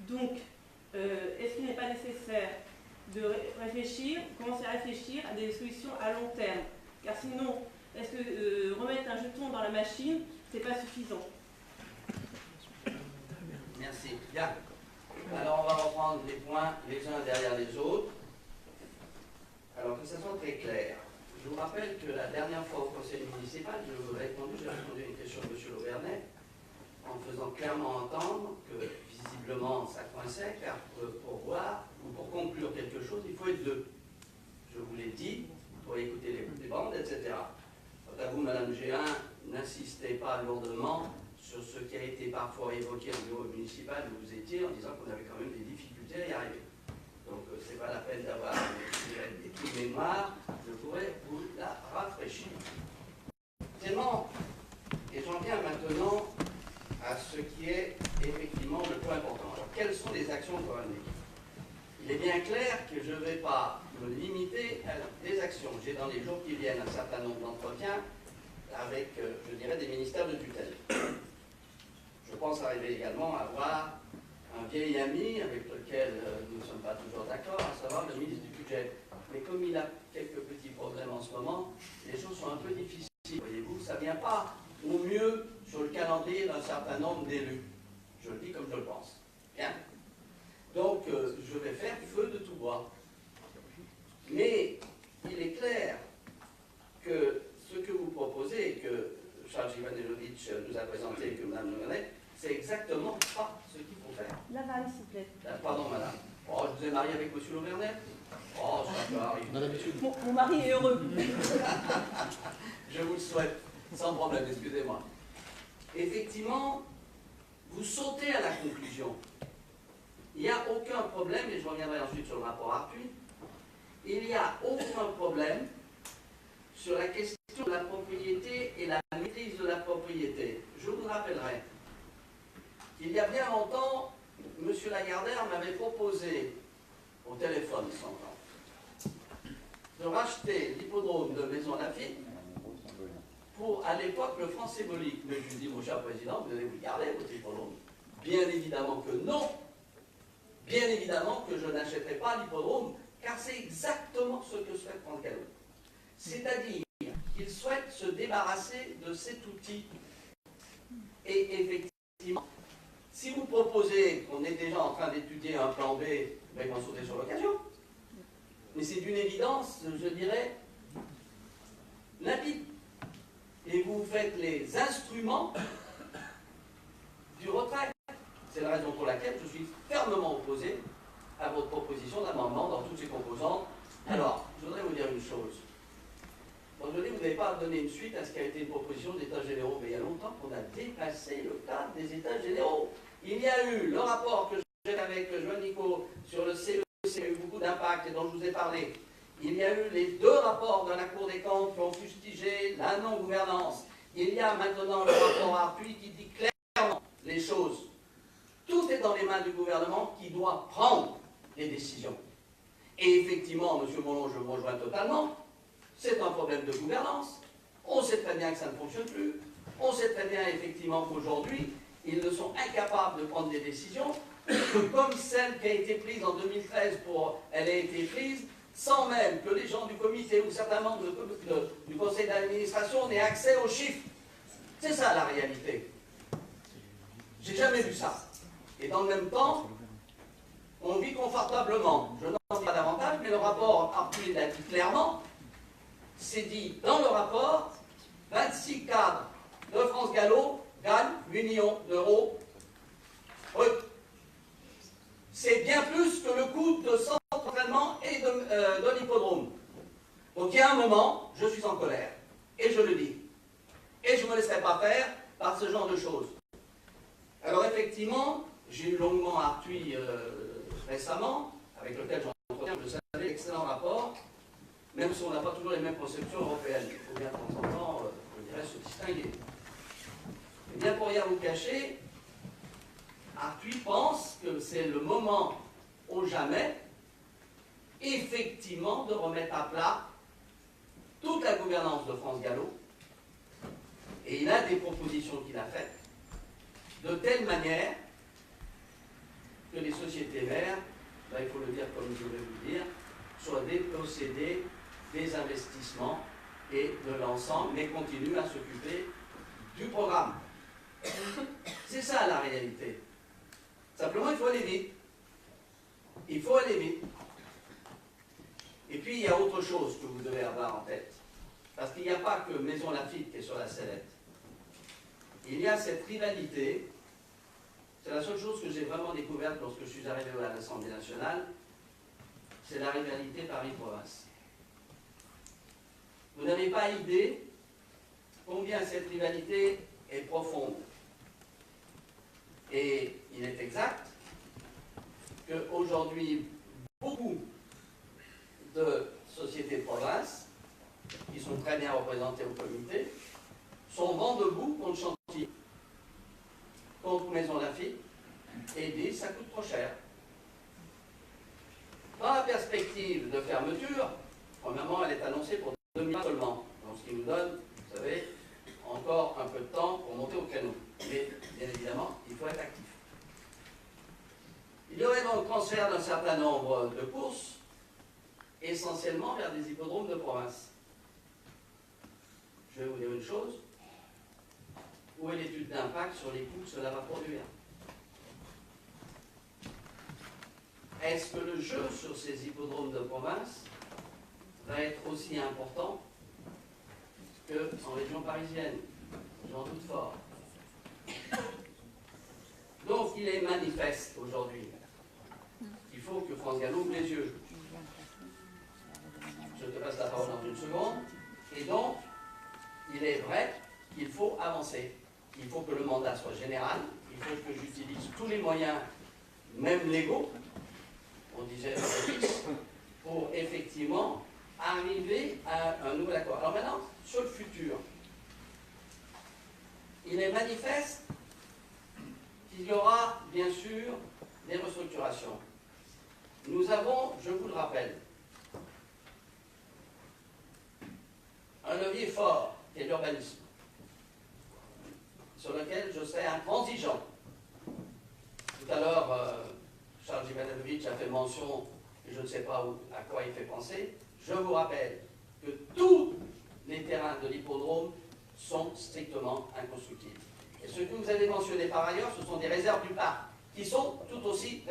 Speaker 2: Donc, est-ce qu'il n'est pas nécessaire de commencer à réfléchir à des solutions à long terme? Car sinon, est-ce que remettre un jeton dans la machine, c'est pas suffisant?
Speaker 1: Merci. Bien. Alors, on va reprendre les points les uns derrière les autres. Alors, que ça soit très clair. Je vous rappelle que la dernière fois au conseil municipal, j'ai répondu à une question de M. Lauvernet, en faisant clairement entendre que, visiblement, ça coinçait, car pour voir ou pour conclure quelque chose, il faut être deux. Je vous l'ai dit, pour écouter les bandes, etc. Quant à vous, Madame Géhin, n'insistez pas lourdement sur ce qui a été parfois évoqué au bureau municipal où vous étiez, en disant qu'on avait quand même des difficultés à y arriver. Donc, ce n'est pas la peine d'avoir des trous de mémoire, je pourrais vous la rafraîchir. Tellement, et j'en viens maintenant à ce qui est effectivement le point important. Alors, quelles sont les actions qu'on va mener? Il est bien clair que je ne vais pas me limiter à des actions. J'ai dans les jours qui viennent un certain nombre d'entretiens avec, je dirais, des ministères de tutelle. Je pense arriver également à voir un vieil ami avec lequel nous ne sommes pas toujours d'accord, à savoir le ministre du Budget. Mais comme il a quelques petits problèmes en ce moment, les choses sont un peu difficiles. Voyez-vous, ça ne vient pas au mieux sur le calendrier d'un certain nombre d'élus. Je le dis comme je le pense. Bien. Donc, je vais faire feu de tout bois. Mais il est clair que ce que vous proposez, et que Charles Ivanovic nous a présenté, et que Mme Lauvernet, c'est exactement pas ce qu'il faut faire.
Speaker 4: La vanne, s'il vous plaît.
Speaker 1: Pardon, madame. Oh, je vous ai marié avec M. Lauvernet. Oh, ça peut arriver.
Speaker 4: Mon mari est heureux.
Speaker 1: Je vous le souhaite, sans problème, excusez-moi. Effectivement, vous sautez à la conclusion. Il n'y a aucun problème, et je reviendrai ensuite sur le rapport Arthuis, il n'y a aucun problème sur la question de la propriété et la maîtrise de la propriété. Je vous rappellerai qu'il y a bien longtemps, M. Lagardère m'avait proposé, au téléphone sans temps, de racheter l'hippodrome de Maison Lafitte pour, à l'époque, le franc symbolique. Mais je lui dis, mon cher président, vous allez vous le garder, votre hippodrome? Bien évidemment que non. Bien évidemment que je n'achèterai pas l'hippodrome, car c'est exactement ce que souhaite France Gallo. C'est-à-dire qu'il souhaite se débarrasser de cet outil. Et effectivement, si vous proposez qu'on est déjà en train d'étudier un plan B, ben, ils vont sauter sur l'occasion. Mais c'est d'une évidence, je dirais, limpide. Et vous faites les instruments du retrait. C'est la raison pour laquelle je suis fermement opposé à votre proposition d'amendement dans toutes ses composantes. Alors, je voudrais vous dire une chose. Aujourd'hui, vous n'avez pas donné une suite à ce qui a été une proposition d'États généraux, mais il y a longtemps qu'on a dépassé le cadre des États généraux. Il y a eu le rapport que j'ai fait avec Joël Nico sur le CEC, qui a eu beaucoup d'impact et dont je vous ai parlé. Il y a eu les 2 rapports de la Cour des comptes qui ont fustigé la non-gouvernance. Il y a maintenant le rapport Arthuis qui dit clairement les choses. Tout est dans les mains du gouvernement qui doit prendre les décisions. Et effectivement, M. Monod, je vous rejoins totalement, c'est un problème de gouvernance. On sait très bien que ça ne fonctionne plus. On sait très bien effectivement qu'aujourd'hui, ils ne sont incapables de prendre des décisions, comme celle qui a été prise en 2013 elle a été prise sans même que les gens du comité ou certains membres du conseil d'administration n'aient accès aux chiffres. C'est ça la réalité. J'ai jamais vu ça. Et dans le même temps, on vit confortablement. Je n'en dis pas davantage, mais le rapport Arthuis l'a dit clairement. C'est dit dans le rapport, 26 cadres de France Gallo gagnent 8 millions d'euros brut. C'est bien plus que le coût de centre d'entraînement et de l'hippodrome. Donc il y a un moment, je suis en colère. Et je le dis. Et je ne me laisserai pas faire par ce genre de choses. Alors effectivement, j'ai eu longuement Arthuis récemment, avec lequel j'entretiens, je savais l'excellent rapport, même si on n'a pas toujours les mêmes conceptions européennes. Il faut bien de temps en temps, je dirais, se distinguer. Et bien pour rien vous cacher, Arthuis pense que c'est le moment ou jamais, effectivement, de remettre à plat toute la gouvernance de France Gallo. Et il a des propositions qu'il a faites, de telle manière que les sociétés mères, ben, il faut le dire comme je vais vous le dire, soient dépossédées des investissements et de l'ensemble, mais continuent à s'occuper du programme. C'est ça la réalité. Simplement, il faut aller vite. Il faut aller vite. Et puis, il y a autre chose que vous devez avoir en tête. Parce qu'il n'y a pas que Maison Lafitte qui est sur la sellette. Il y a cette rivalité. C'est la seule chose que j'ai vraiment découverte lorsque je suis arrivé à l'Assemblée nationale. C'est la rivalité Paris-Province. Vous n'avez pas idée combien cette rivalité est profonde. Et il est exact qu'aujourd'hui, beaucoup de sociétés de province, qui sont très bien représentées au comité, sont vent debout contre Chantilly, contre Maison Lafitte, et disent ça coûte trop cher. Dans la perspective de fermeture, premièrement, elle est annoncée pour 2020 seulement. Donc, ce qui nous donne, vous savez, encore un peu de temps pour monter au créneau. Mais, bien évidemment, il faut être actif. Il y aurait donc transfert d'un certain nombre de courses, essentiellement vers des hippodromes de province. Je vais vous dire une chose. Où est l'étude d'impact sur les coûts que cela va produire? Est-ce que le jeu sur ces hippodromes de province va être aussi important qu'en région parisienne? J'en doute fort. Donc il est manifeste aujourd'hui qu'il faut que France Gallo ouvre les yeux. Je te passe la parole dans une seconde. Et donc, il est vrai qu'il faut avancer. Il faut que le mandat soit général. Il faut que j'utilise tous les moyens, même légaux, on disait pour effectivement arriver à un nouvel accord. Alors maintenant, sur le futur, il est manifeste qu'il y aura bien sûr des restructurations. Nous avons, je vous le rappelle, un levier fort qui est l'urbanisme, sur lequel je serai intransigeant. Tout à l'heure, Charles Jivanovic a fait mention, et je ne sais pas à quoi il fait penser. Je vous rappelle que tous les terrains de l'hippodrome sont strictement inconstructibles. Et ce que vous avez mentionné par ailleurs, ce sont des réserves du parc, qui sont tout aussi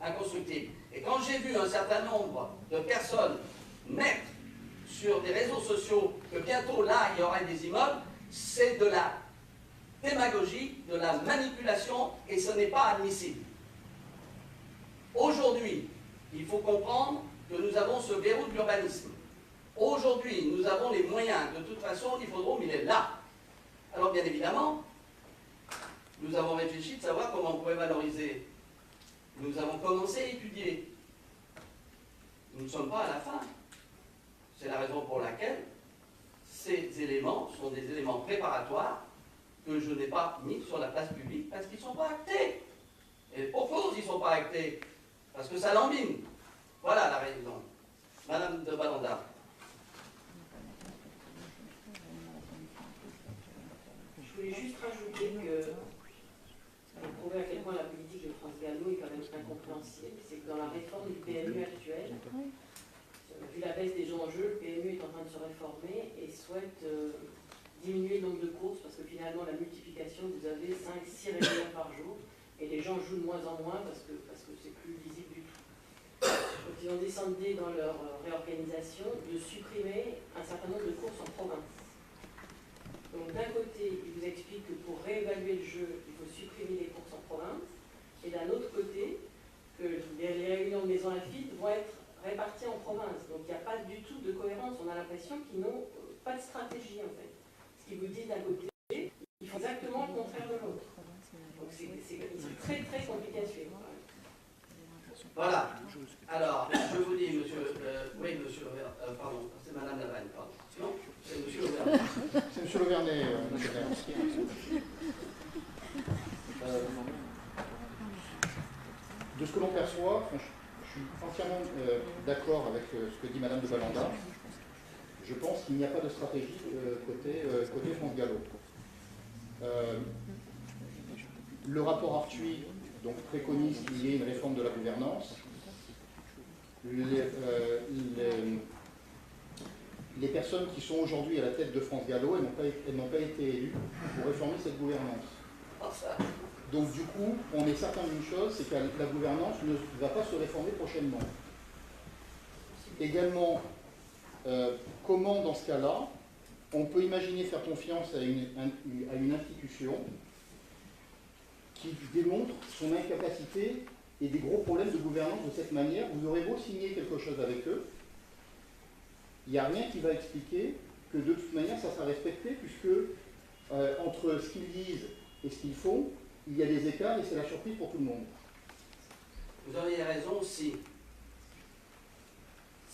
Speaker 1: inconstructibles. Et quand j'ai vu un certain nombre de personnes mettre sur des réseaux sociaux que bientôt là, il y aurait des immeubles, c'est de la démagogie, de la manipulation, et ce n'est pas admissible. Aujourd'hui, il faut comprendre que nous avons ce verrou de l'urbanisme. Aujourd'hui, nous avons les moyens. De toute façon, l'hippodrome, il est là. Alors, bien évidemment, nous avons réfléchi de savoir comment on pouvait valoriser. Nous avons commencé à étudier. Nous ne sommes pas à la fin. C'est la raison pour laquelle ces éléments sont des éléments préparatoires que je n'ai pas mis sur la place publique parce qu'ils ne sont pas actés. Et pour cause, ils ne sont pas actés. Parce que ça lambine. Voilà la raison. Madame de Balanda.
Speaker 2: Je voulais juste rajouter que, pour prouver à quel point la politique de France Gallo est quand même incompréhensible, c'est que dans la réforme du PMU actuelle, vu la baisse des enjeux, le PMU est en train de se réformer et souhaite diminuer le nombre de courses parce que finalement la multiplication, vous avez 5-6 réunions par jour et les gens jouent de moins en moins parce que c'est plus visible du tout. Donc ils ont décidé dans leur réorganisation de supprimer un certain nombre de courses en province. Donc d'un côté, ils vous expliquent que pour réévaluer le jeu, il faut supprimer les courses en province, et d'un autre côté, que les réunions de Maison Lafitte vont être réparties en province. Donc il n'y a pas du tout de cohérence. On a l'impression qu'ils n'ont pas de stratégie en fait. Ce qu'ils vous disent d'un côté, ils font exactement le contraire de l'autre. Donc c'est très très compliqué à suivre.
Speaker 1: Voilà. Alors, je vous dis, monsieur... oui, monsieur... pardon, c'est madame Lavanne, pardon. Non, c'est monsieur Lauvernet.
Speaker 3: C'est monsieur Lauvernet, monsieur le maire. De ce que l'on perçoit, je suis entièrement d'accord avec ce que dit madame de Balanda. Je pense qu'il n'y a pas de stratégie côté France Gallo. Le rapport Arthuis donc, préconise qu'il y ait une réforme de la gouvernance. Les personnes qui sont aujourd'hui à la tête de France Gallo, elles n'ont pas été élues pour réformer cette gouvernance. Donc du coup, on est certain d'une chose, c'est que la gouvernance ne va pas se réformer prochainement. Également, comment dans ce cas-là, on peut imaginer faire confiance à une institution qui démontre son incapacité et des gros problèmes de gouvernance de cette manière. Vous aurez beau signer quelque chose avec eux, il n'y a rien qui va expliquer que de toute manière ça sera respecté, puisque entre ce qu'ils disent et ce qu'ils font, il y a des écarts et c'est la surprise pour tout le monde.
Speaker 1: Vous auriez raison si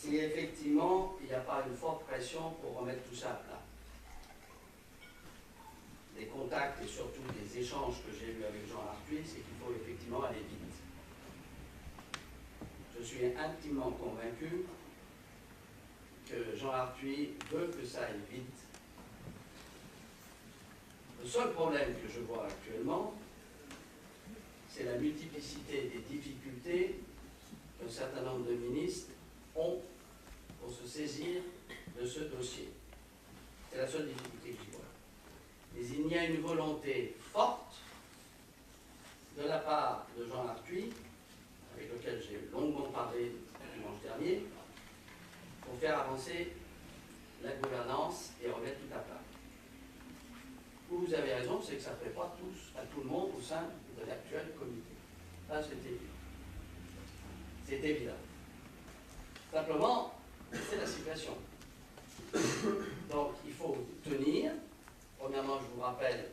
Speaker 1: effectivement il n'y a pas une forte pression pour remettre tout ça à plat. Des contacts et surtout des échanges que j'ai eus avec Jean Arthuis, c'est qu'il faut effectivement aller vite. Je suis intimement convaincu que Jean Arthuis veut que ça aille vite. Le seul problème que je vois actuellement, c'est la multiplicité des difficultés qu'un certain nombre de ministres ont pour se saisir de ce dossier. C'est la seule difficulté que j'y vois. Mais il y a une volonté forte de la part de Jean Arthuis, avec lequel j'ai longuement parlé dimanche dernier, pour faire avancer la gouvernance et remettre tout à plat. Vous avez raison, c'est que ça ne plaît pas à tout le monde au sein de l'actuel comité. Là, c'est évident. C'est évident. Simplement, c'est la situation. Donc, il faut tenir. Premièrement, je vous rappelle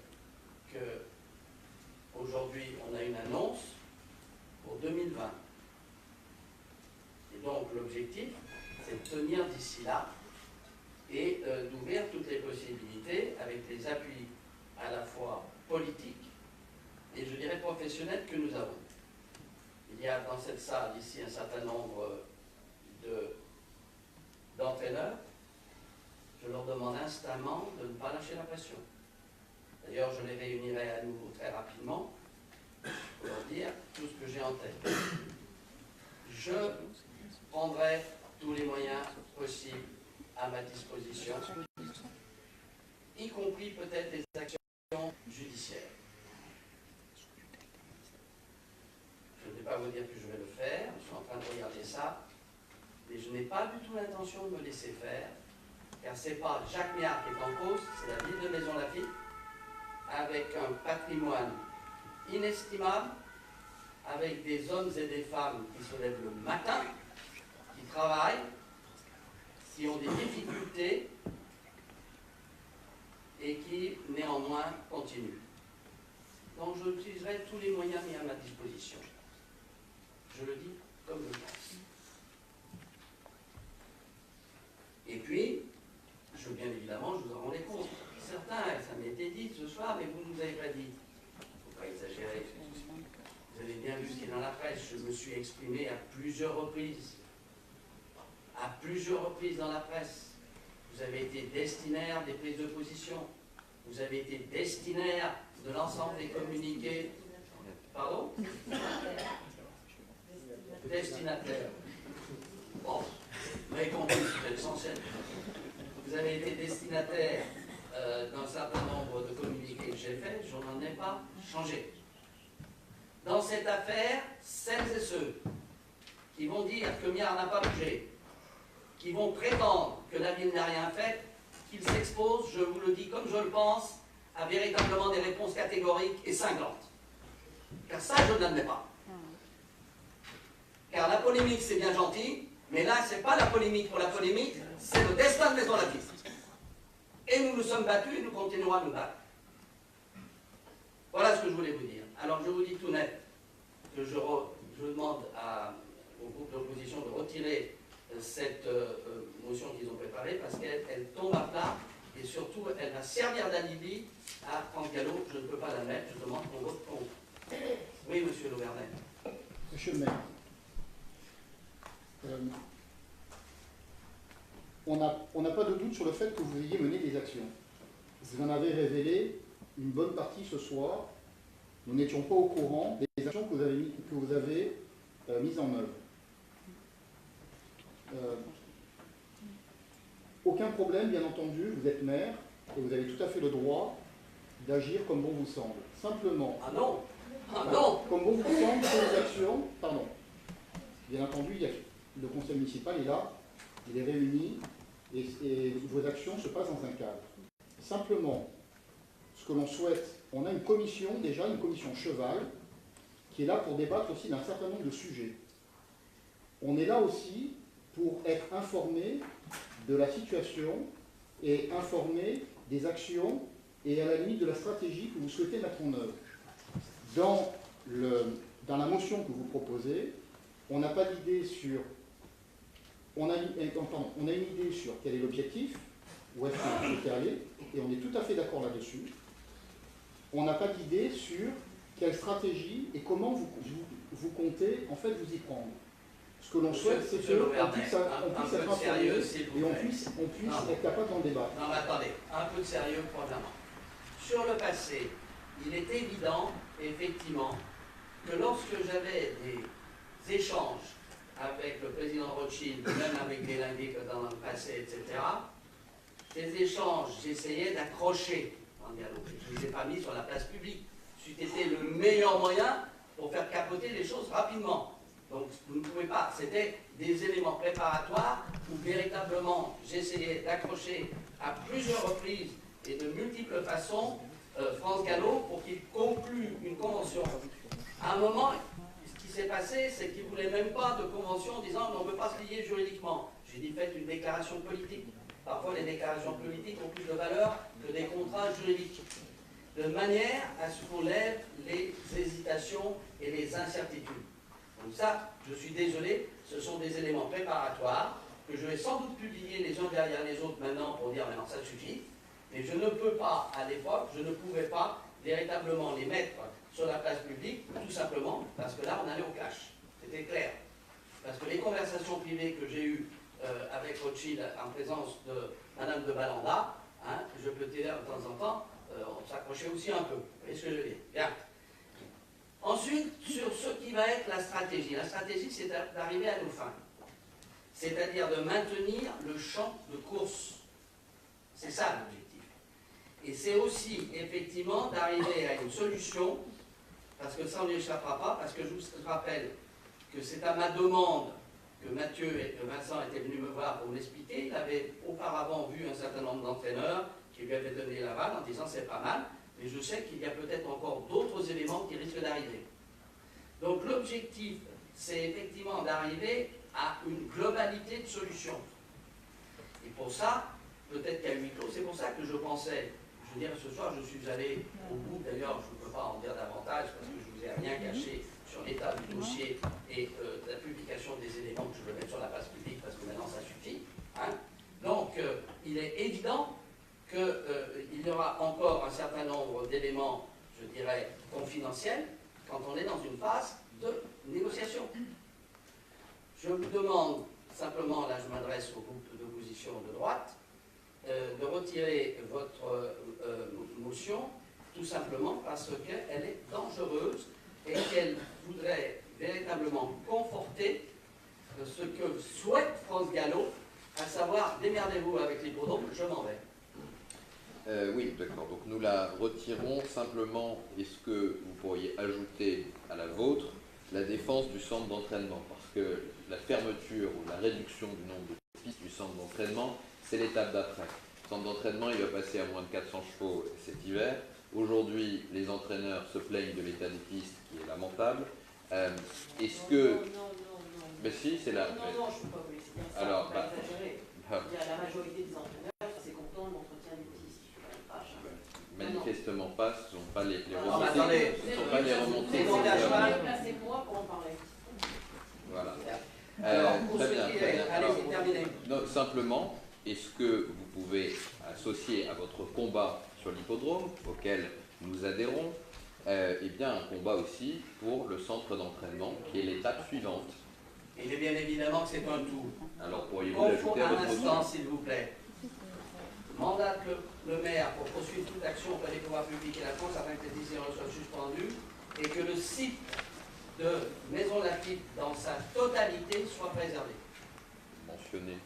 Speaker 1: qu'aujourd'hui, on a une annonce pour 2020. Et donc, l'objectif, c'est de tenir d'ici là et d'ouvrir toutes les possibilités avec les appuis à la fois politiques et, je dirais, professionnels que nous avons. Il y a dans cette salle ici un certain nombre d'entraîneurs. Je leur demande instamment de ne pas lâcher la pression. D'ailleurs, je les réunirai à nouveau très rapidement pour leur dire tout ce que j'ai en tête. Je prendrai tous les moyens possibles à ma disposition, y compris peut-être des actions judiciaires. Je ne vais pas vous dire que je vais le faire, je suis en train de regarder ça, mais je n'ai pas du tout l'intention de me laisser faire, car ce n'est pas Jacques Méard qui est en cause, c'est la ville de Maisons-Laffitte, avec un patrimoine inestimable, avec des hommes et des femmes qui se lèvent le matin, qui travaillent, qui ont des difficultés et qui, néanmoins, continuent. Donc je utiliserai tous les moyens mis à ma disposition. Je le dis comme je pense. Et puis, bien évidemment, je vous en rendais compte. Certains, ça m'a été dit ce soir, mais vous ne nous avez pas dit. Il ne faut pas exagérer. Vous avez bien vu ce qui est dans la presse. Je me suis exprimé à plusieurs reprises. À plusieurs reprises dans la presse. Vous avez été destinataire des prises de position. Vous avez été destinataire de l'ensemble des communiqués. Pardon? Destinataire. Bon, vous avez compris, c'est l'essentiel. Vous avez été destinataire d'un certain nombre de communiqués que j'ai faits, je n'en ai pas changé. Dans cette affaire, celles et ceux qui vont dire que Miard n'a pas bougé, qui vont prétendre que la ville n'a rien fait, qu'ils s'exposent, je vous le dis comme je le pense, à véritablement des réponses catégoriques et cinglantes. Car ça, je ne l'admets pas. Car la polémique, c'est bien gentil, mais là, ce n'est pas la polémique pour la polémique, c'est le destin de Maisons-Laffitte. Et nous nous sommes battus et nous continuerons à nous battre. Voilà ce que je voulais vous dire. Alors, je vous dis tout net que je demande au groupe d'opposition de retirer cette motion qu'ils ont préparée parce qu'elle tombe à plat et surtout, elle va servir d'alibi à Franck Gallo. Je ne peux pas la mettre, je demande qu'on vote contre. Oui, monsieur Lauvernet.
Speaker 3: Monsieur le maire. On n'a pas de doute sur le fait que vous ayez mené des actions. Vous en avez révélé une bonne partie ce soir. Nous n'étions pas au courant des actions que vous avez mises en œuvre. Aucun problème, bien entendu, vous êtes maire et vous avez tout à fait le droit d'agir comme bon vous semble. Simplement,
Speaker 1: ah non, ah non,
Speaker 3: comme bon vous semble, vos actions, pardon, bien entendu, le conseil municipal est là, il est réuni et vos actions se passent dans un cadre. Simplement, ce que l'on souhaite, on a une commission, déjà une commission cheval, qui est là pour débattre aussi d'un certain nombre de sujets. On est là aussi pour être informé de la situation et informé des actions et à la limite de la stratégie que vous souhaitez mettre en œuvre. Dans la motion que vous proposez, on n'a pas d'idée sur... On a une idée sur quel est l'objectif, où est-ce que vous souhaitez aller, et on est tout à fait d'accord là-dessus. On n'a pas d'idée sur quelle stratégie et comment vous comptez en fait vous y prendre. Ce que l'on souhaite, c'est qu'on puisse être informé et on puisse être capable d'en débattre.
Speaker 1: Non, mais attendez, un peu de sérieux, premièrement. Sur le passé, il est évident, effectivement, que lorsque j'avais des échanges avec le président Rothschild, même avec des Linguet dans le passé, etc., ces échanges, j'essayais d'accrocher en dialogue. Je ne les ai pas mis sur la place publique. C'était le meilleur moyen pour faire capoter les choses rapidement. Donc, vous ne pouvez pas. C'était des éléments préparatoires où véritablement j'essayais d'accrocher à plusieurs reprises et de multiples façons France Gallo pour qu'il conclue une convention. À un moment, ce qui s'est passé, c'est qu'il ne voulait même pas de convention en disant on ne peut pas se lier juridiquement. J'ai dit faites une déclaration politique. Parfois, les déclarations politiques ont plus de valeur que des contrats juridiques. De manière à ce qu'on lève les hésitations et les incertitudes. Donc ça, je suis désolé, ce sont des éléments préparatoires que je vais sans doute publier les uns derrière les autres maintenant pour dire maintenant ça suffit. Mais je ne peux pas, à l'époque, je ne pouvais pas véritablement les mettre sur la place publique, tout simplement parce que là, on allait au clash. C'était clair. Parce que les conversations privées que j'ai eues avec Rothschild en présence de Madame de Balanda, hein, je peux te dire de temps en temps, on s'accrochait aussi un peu. Vous voyez ce que je veux dire? Bien. Ensuite, sur ce qui va être la stratégie. La stratégie, c'est d'arriver à nos fins. c'est-à-dire de maintenir le champ de course. C'est ça l'objectif. Et c'est aussi, effectivement, d'arriver à une solution, parce que ça, on n'y échappera pas, parce que je vous rappelle que c'est à ma demande que Mathieu et que Vincent étaient venus me voir pour m'expliquer. Il avait auparavant vu un certain nombre d'entraîneurs qui lui avaient donné l'aval en disant c'est pas mal, mais je sais qu'il y a peut-être encore d'autres éléments qui risquent d'arriver. Donc l'objectif, c'est effectivement d'arriver à une globalité de solutions. Et pour ça, peut-être qu'à huis clos, c'est pour ça que je pensais, je dirais ce soir, je suis allé au bout, d'ailleurs, je ne peux pas en dire davantage parce que je ne vous ai rien caché sur l'état du dossier et la publication des éléments que je veux mettre sur la place publique parce que maintenant ça suffit. Hein. Donc, il est évident qu'il y aura encore un certain nombre d'éléments, je dirais, confidentiels quand on est dans une phase de négociation. Je vous demande simplement, là je m'adresse au groupe d'opposition de droite, de retirer votre motion, tout simplement parce qu'elle est dangereuse et qu'elle voudrait véritablement conforter ce que souhaite France Gallo, à savoir démerdez-vous avec l'hippodrome, je m'en vais.
Speaker 5: Oui, d'accord. Donc nous la retirons simplement. Est-ce que vous pourriez ajouter à la vôtre la défense du centre d'entraînement? Parce que la fermeture ou la réduction du nombre de pistes du centre d'entraînement, c'est l'étape d'après. Le centre d'entraînement, il va passer à moins de 400 chevaux cet hiver. Aujourd'hui, les entraîneurs se plaignent de l'état des pistes qui est lamentable. Est-ce que...
Speaker 2: Non.
Speaker 5: Ben si, c'est là.
Speaker 2: Non, je ne peux pas vous laisser dire ça.
Speaker 5: Alors,
Speaker 2: pas exagérer. La majorité des entraîneurs, c'est content de l'entretien des pistes.
Speaker 5: Manifestement pas, ce ne sont pas les
Speaker 1: Non,
Speaker 5: remontées.
Speaker 1: attendez.
Speaker 5: Ce ne sont pas les remontées.
Speaker 2: Placez-moi pour en parler.
Speaker 5: Voilà.
Speaker 1: Alors, pour
Speaker 5: Très
Speaker 1: ce
Speaker 5: bien,
Speaker 1: qui
Speaker 5: très
Speaker 1: est...
Speaker 5: bien.
Speaker 1: Allez-y, terminez.
Speaker 5: Non, simplement, est-ce que vous pouvez associer à votre combat sur l'hippodrome, auquel nous adhérons, eh bien un combat aussi pour le centre d'entraînement, qui est l'étape suivante?
Speaker 1: Il est bien évidemment que c'est un tout.
Speaker 5: Alors pourriez-vous l'ajouter à
Speaker 1: Un
Speaker 5: votre
Speaker 1: instant,
Speaker 5: motion?
Speaker 1: s'il vous plaît. Mandate le maire pour poursuivre toute action auprès des pouvoirs publics et la France afin que les décisions soient suspendues et que le site de Maison Lafitte dans sa totalité soit préservé.
Speaker 5: Mentionné.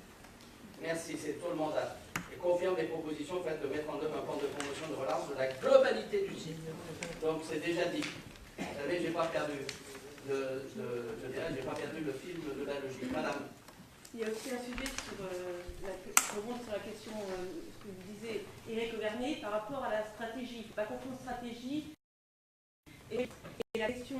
Speaker 1: Merci, c'est tout le mandat. Et confirme les propositions faites de mettre en œuvre un plan de promotion de relance de la globalité du site. Donc c'est déjà dit. Vous savez, j'ai pas perdu j'ai pas perdu le film de la logique. Madame.
Speaker 7: Il y a aussi un sujet je remonte sur la question, ce que vous disiez, Éric Auvergne, par rapport à la stratégie. Il ne faut pas confondre stratégie et la question.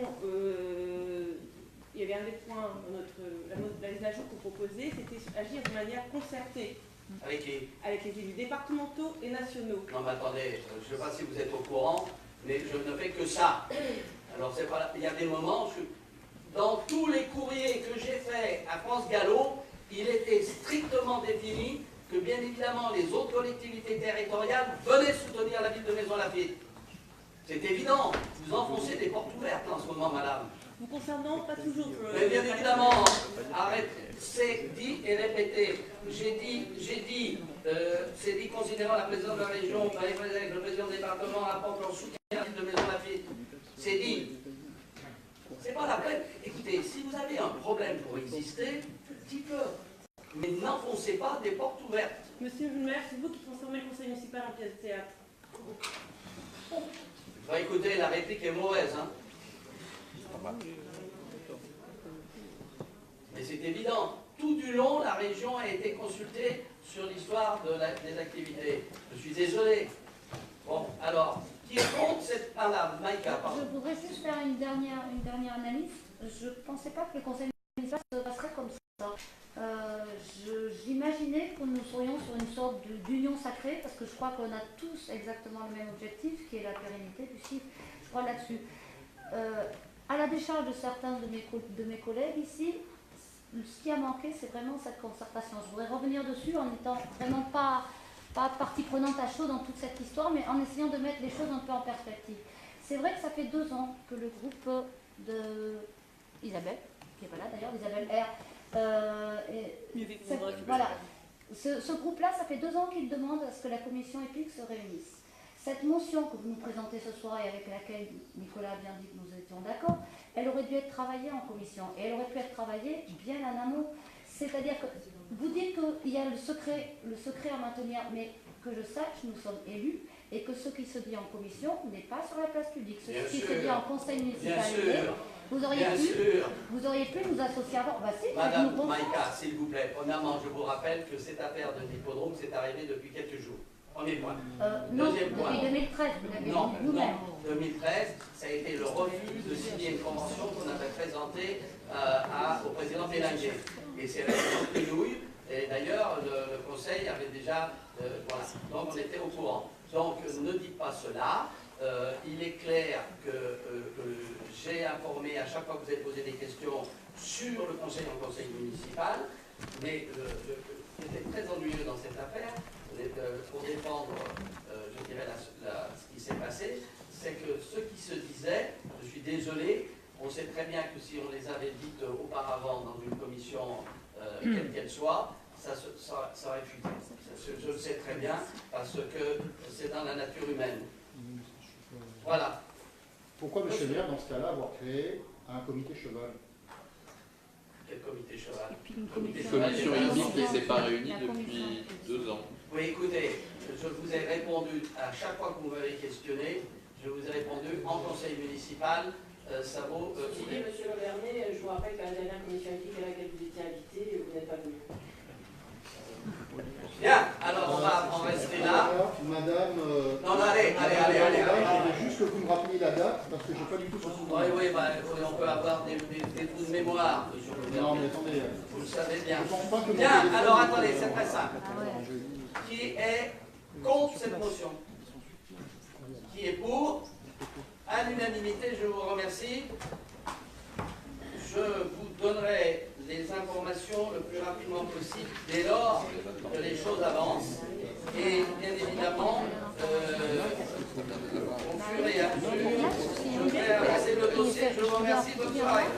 Speaker 7: Il y avait un des points dans les ajouts qu'on proposait, c'était agir de manière concertée.
Speaker 1: Avec qui?
Speaker 7: Avec les élus départementaux et nationaux.
Speaker 1: Non mais attendez, je ne sais pas si vous êtes au courant, mais je ne fais que ça. Alors c'est pas, il y a des moments, dans tous les courriers que j'ai faits à France Gallo, il était strictement défini que bien évidemment les autres collectivités territoriales venaient soutenir la ville de Maison Lafitte. C'est évident, vous enfoncez des portes ouvertes en ce moment, madame.
Speaker 7: Vous concernant, pas toujours.
Speaker 1: Mais bien évidemment, arrête, c'est dit et répété. J'ai dit, c'est dit considérant la présidence de la région, le président du département apporte leur soutien à la ville de Maison Lafitte. C'est dit. C'est pas la peine. Écoutez, si vous avez un problème pour exister, dites-le. Mais n'enfoncez pas des portes ouvertes.
Speaker 7: Monsieur le maire, c'est vous qui transformez le conseil municipal en pièce de théâtre.
Speaker 1: Bah, écoutez, la réplique est mauvaise, hein. Mais c'est évident. Tout du long, la région a été consultée sur l'histoire des activités. Je suis désolé. Bon, alors, qui compte cette... Ah là, Maïka, pardon.
Speaker 8: Je voudrais juste faire une dernière analyse. Je ne pensais pas que le conseil municipal se passerait comme ça. J'imaginais que nous serions sur une sorte d'union sacrée, parce que je crois qu'on a tous exactement le même objectif, qui est la pérennité du site. Je crois là-dessus. À la décharge de certains de mes collègues ici, ce qui a manqué, c'est vraiment cette concertation. Je voudrais revenir dessus en n'étant vraiment pas partie prenante à chaud dans toute cette histoire, mais en essayant de mettre les choses un peu en perspective. C'est vrai que ça fait 2 ans que le groupe de Isabelle, qui n'est pas là d'ailleurs, Isabelle R, voilà. Ce groupe-là, ça fait 2 ans qu'il demande à ce que la commission EPIC se réunisse. Cette motion que vous nous présentez ce soir et avec laquelle Nicolas a bien dit que nous étions d'accord, elle aurait dû être travaillée en commission et elle aurait pu être travaillée bien en amont. C'est-à-dire que vous dites qu'il y a le secret à maintenir, mais que je sache, nous sommes élus, et que ce qui se dit en commission n'est pas sur la place publique. Ce
Speaker 1: Bien
Speaker 8: qui
Speaker 1: sûr.
Speaker 8: se dit en conseil
Speaker 1: Bien
Speaker 8: municipal,
Speaker 1: sûr,
Speaker 8: vous auriez
Speaker 1: bien
Speaker 8: pu
Speaker 1: sûr.
Speaker 8: vous auriez pu nous associer avant. Bah si,
Speaker 1: Madame
Speaker 8: faites-nous confiance.
Speaker 1: Maïka, s'il vous plaît, premièrement, je vous rappelle que cette affaire de l'hippodrome s'est arrivée depuis quelques jours. Premier point.
Speaker 8: Non,
Speaker 1: Deuxième point.
Speaker 8: depuis 2013, vous l'avez
Speaker 1: Non,
Speaker 8: dit nous-mêmes.
Speaker 1: 2013, ça a été le refus de signer une convention qu'on avait présentée au président Bélanger. Et c'est resté une nouille. Et d'ailleurs, le Conseil avait déjà... voilà. Donc on était au courant. Donc ne dites pas cela. Il est clair que j'ai informé à chaque fois que vous avez posé des questions sur le conseil municipal, mais ce qui était très ennuyeux dans cette affaire, pour défendre, je dirais, ce qui s'est passé, c'est que ce qui se disait, je suis désolé, on sait très bien que si on les avait dites auparavant dans une commission, quelle qu'elle soit, ça aurait fuité. Je le sais très bien, parce que c'est dans la nature humaine. Voilà.
Speaker 3: Pourquoi, monsieur le maire, dans ce cas-là, avoir créé un comité cheval?
Speaker 1: Quel comité cheval?
Speaker 5: Une commission unique qui ne s'est pas réunie depuis 2 ans.
Speaker 1: Oui, écoutez, je vous ai répondu à chaque fois que vous m'avez questionné, je vous ai répondu en conseil municipal, ça vaut...
Speaker 2: Ceci dit, monsieur le Vernet, je vous rappelle qu'à la dernière commission éthique à laquelle vous étiez invité, vous n'êtes pas venu.
Speaker 1: Bien, alors on va en rester là.
Speaker 3: Madame...
Speaker 1: Non, allez.
Speaker 3: Je voulais juste que vous me rappeliez la date, parce que je n'ai pas du tout ce souvenir.
Speaker 1: Oui, on peut avoir des trous de mémoire, monsieur le
Speaker 3: Non,
Speaker 1: Vernet.
Speaker 3: mais attendez.
Speaker 1: Vous le savez bien.
Speaker 3: Je pense pas que mon
Speaker 1: Bien,
Speaker 3: téléphone-
Speaker 1: alors attendez, c'est très simple.
Speaker 8: Ah ouais.
Speaker 1: Qui est contre cette motion? Qui est pour? À l'unanimité, je vous remercie. Je vous donnerai les informations le plus rapidement possible dès lors que les choses avancent. Et bien évidemment, au fur et à mesure, je vais avancer le dossier. Je vous remercie. Bonne soirée.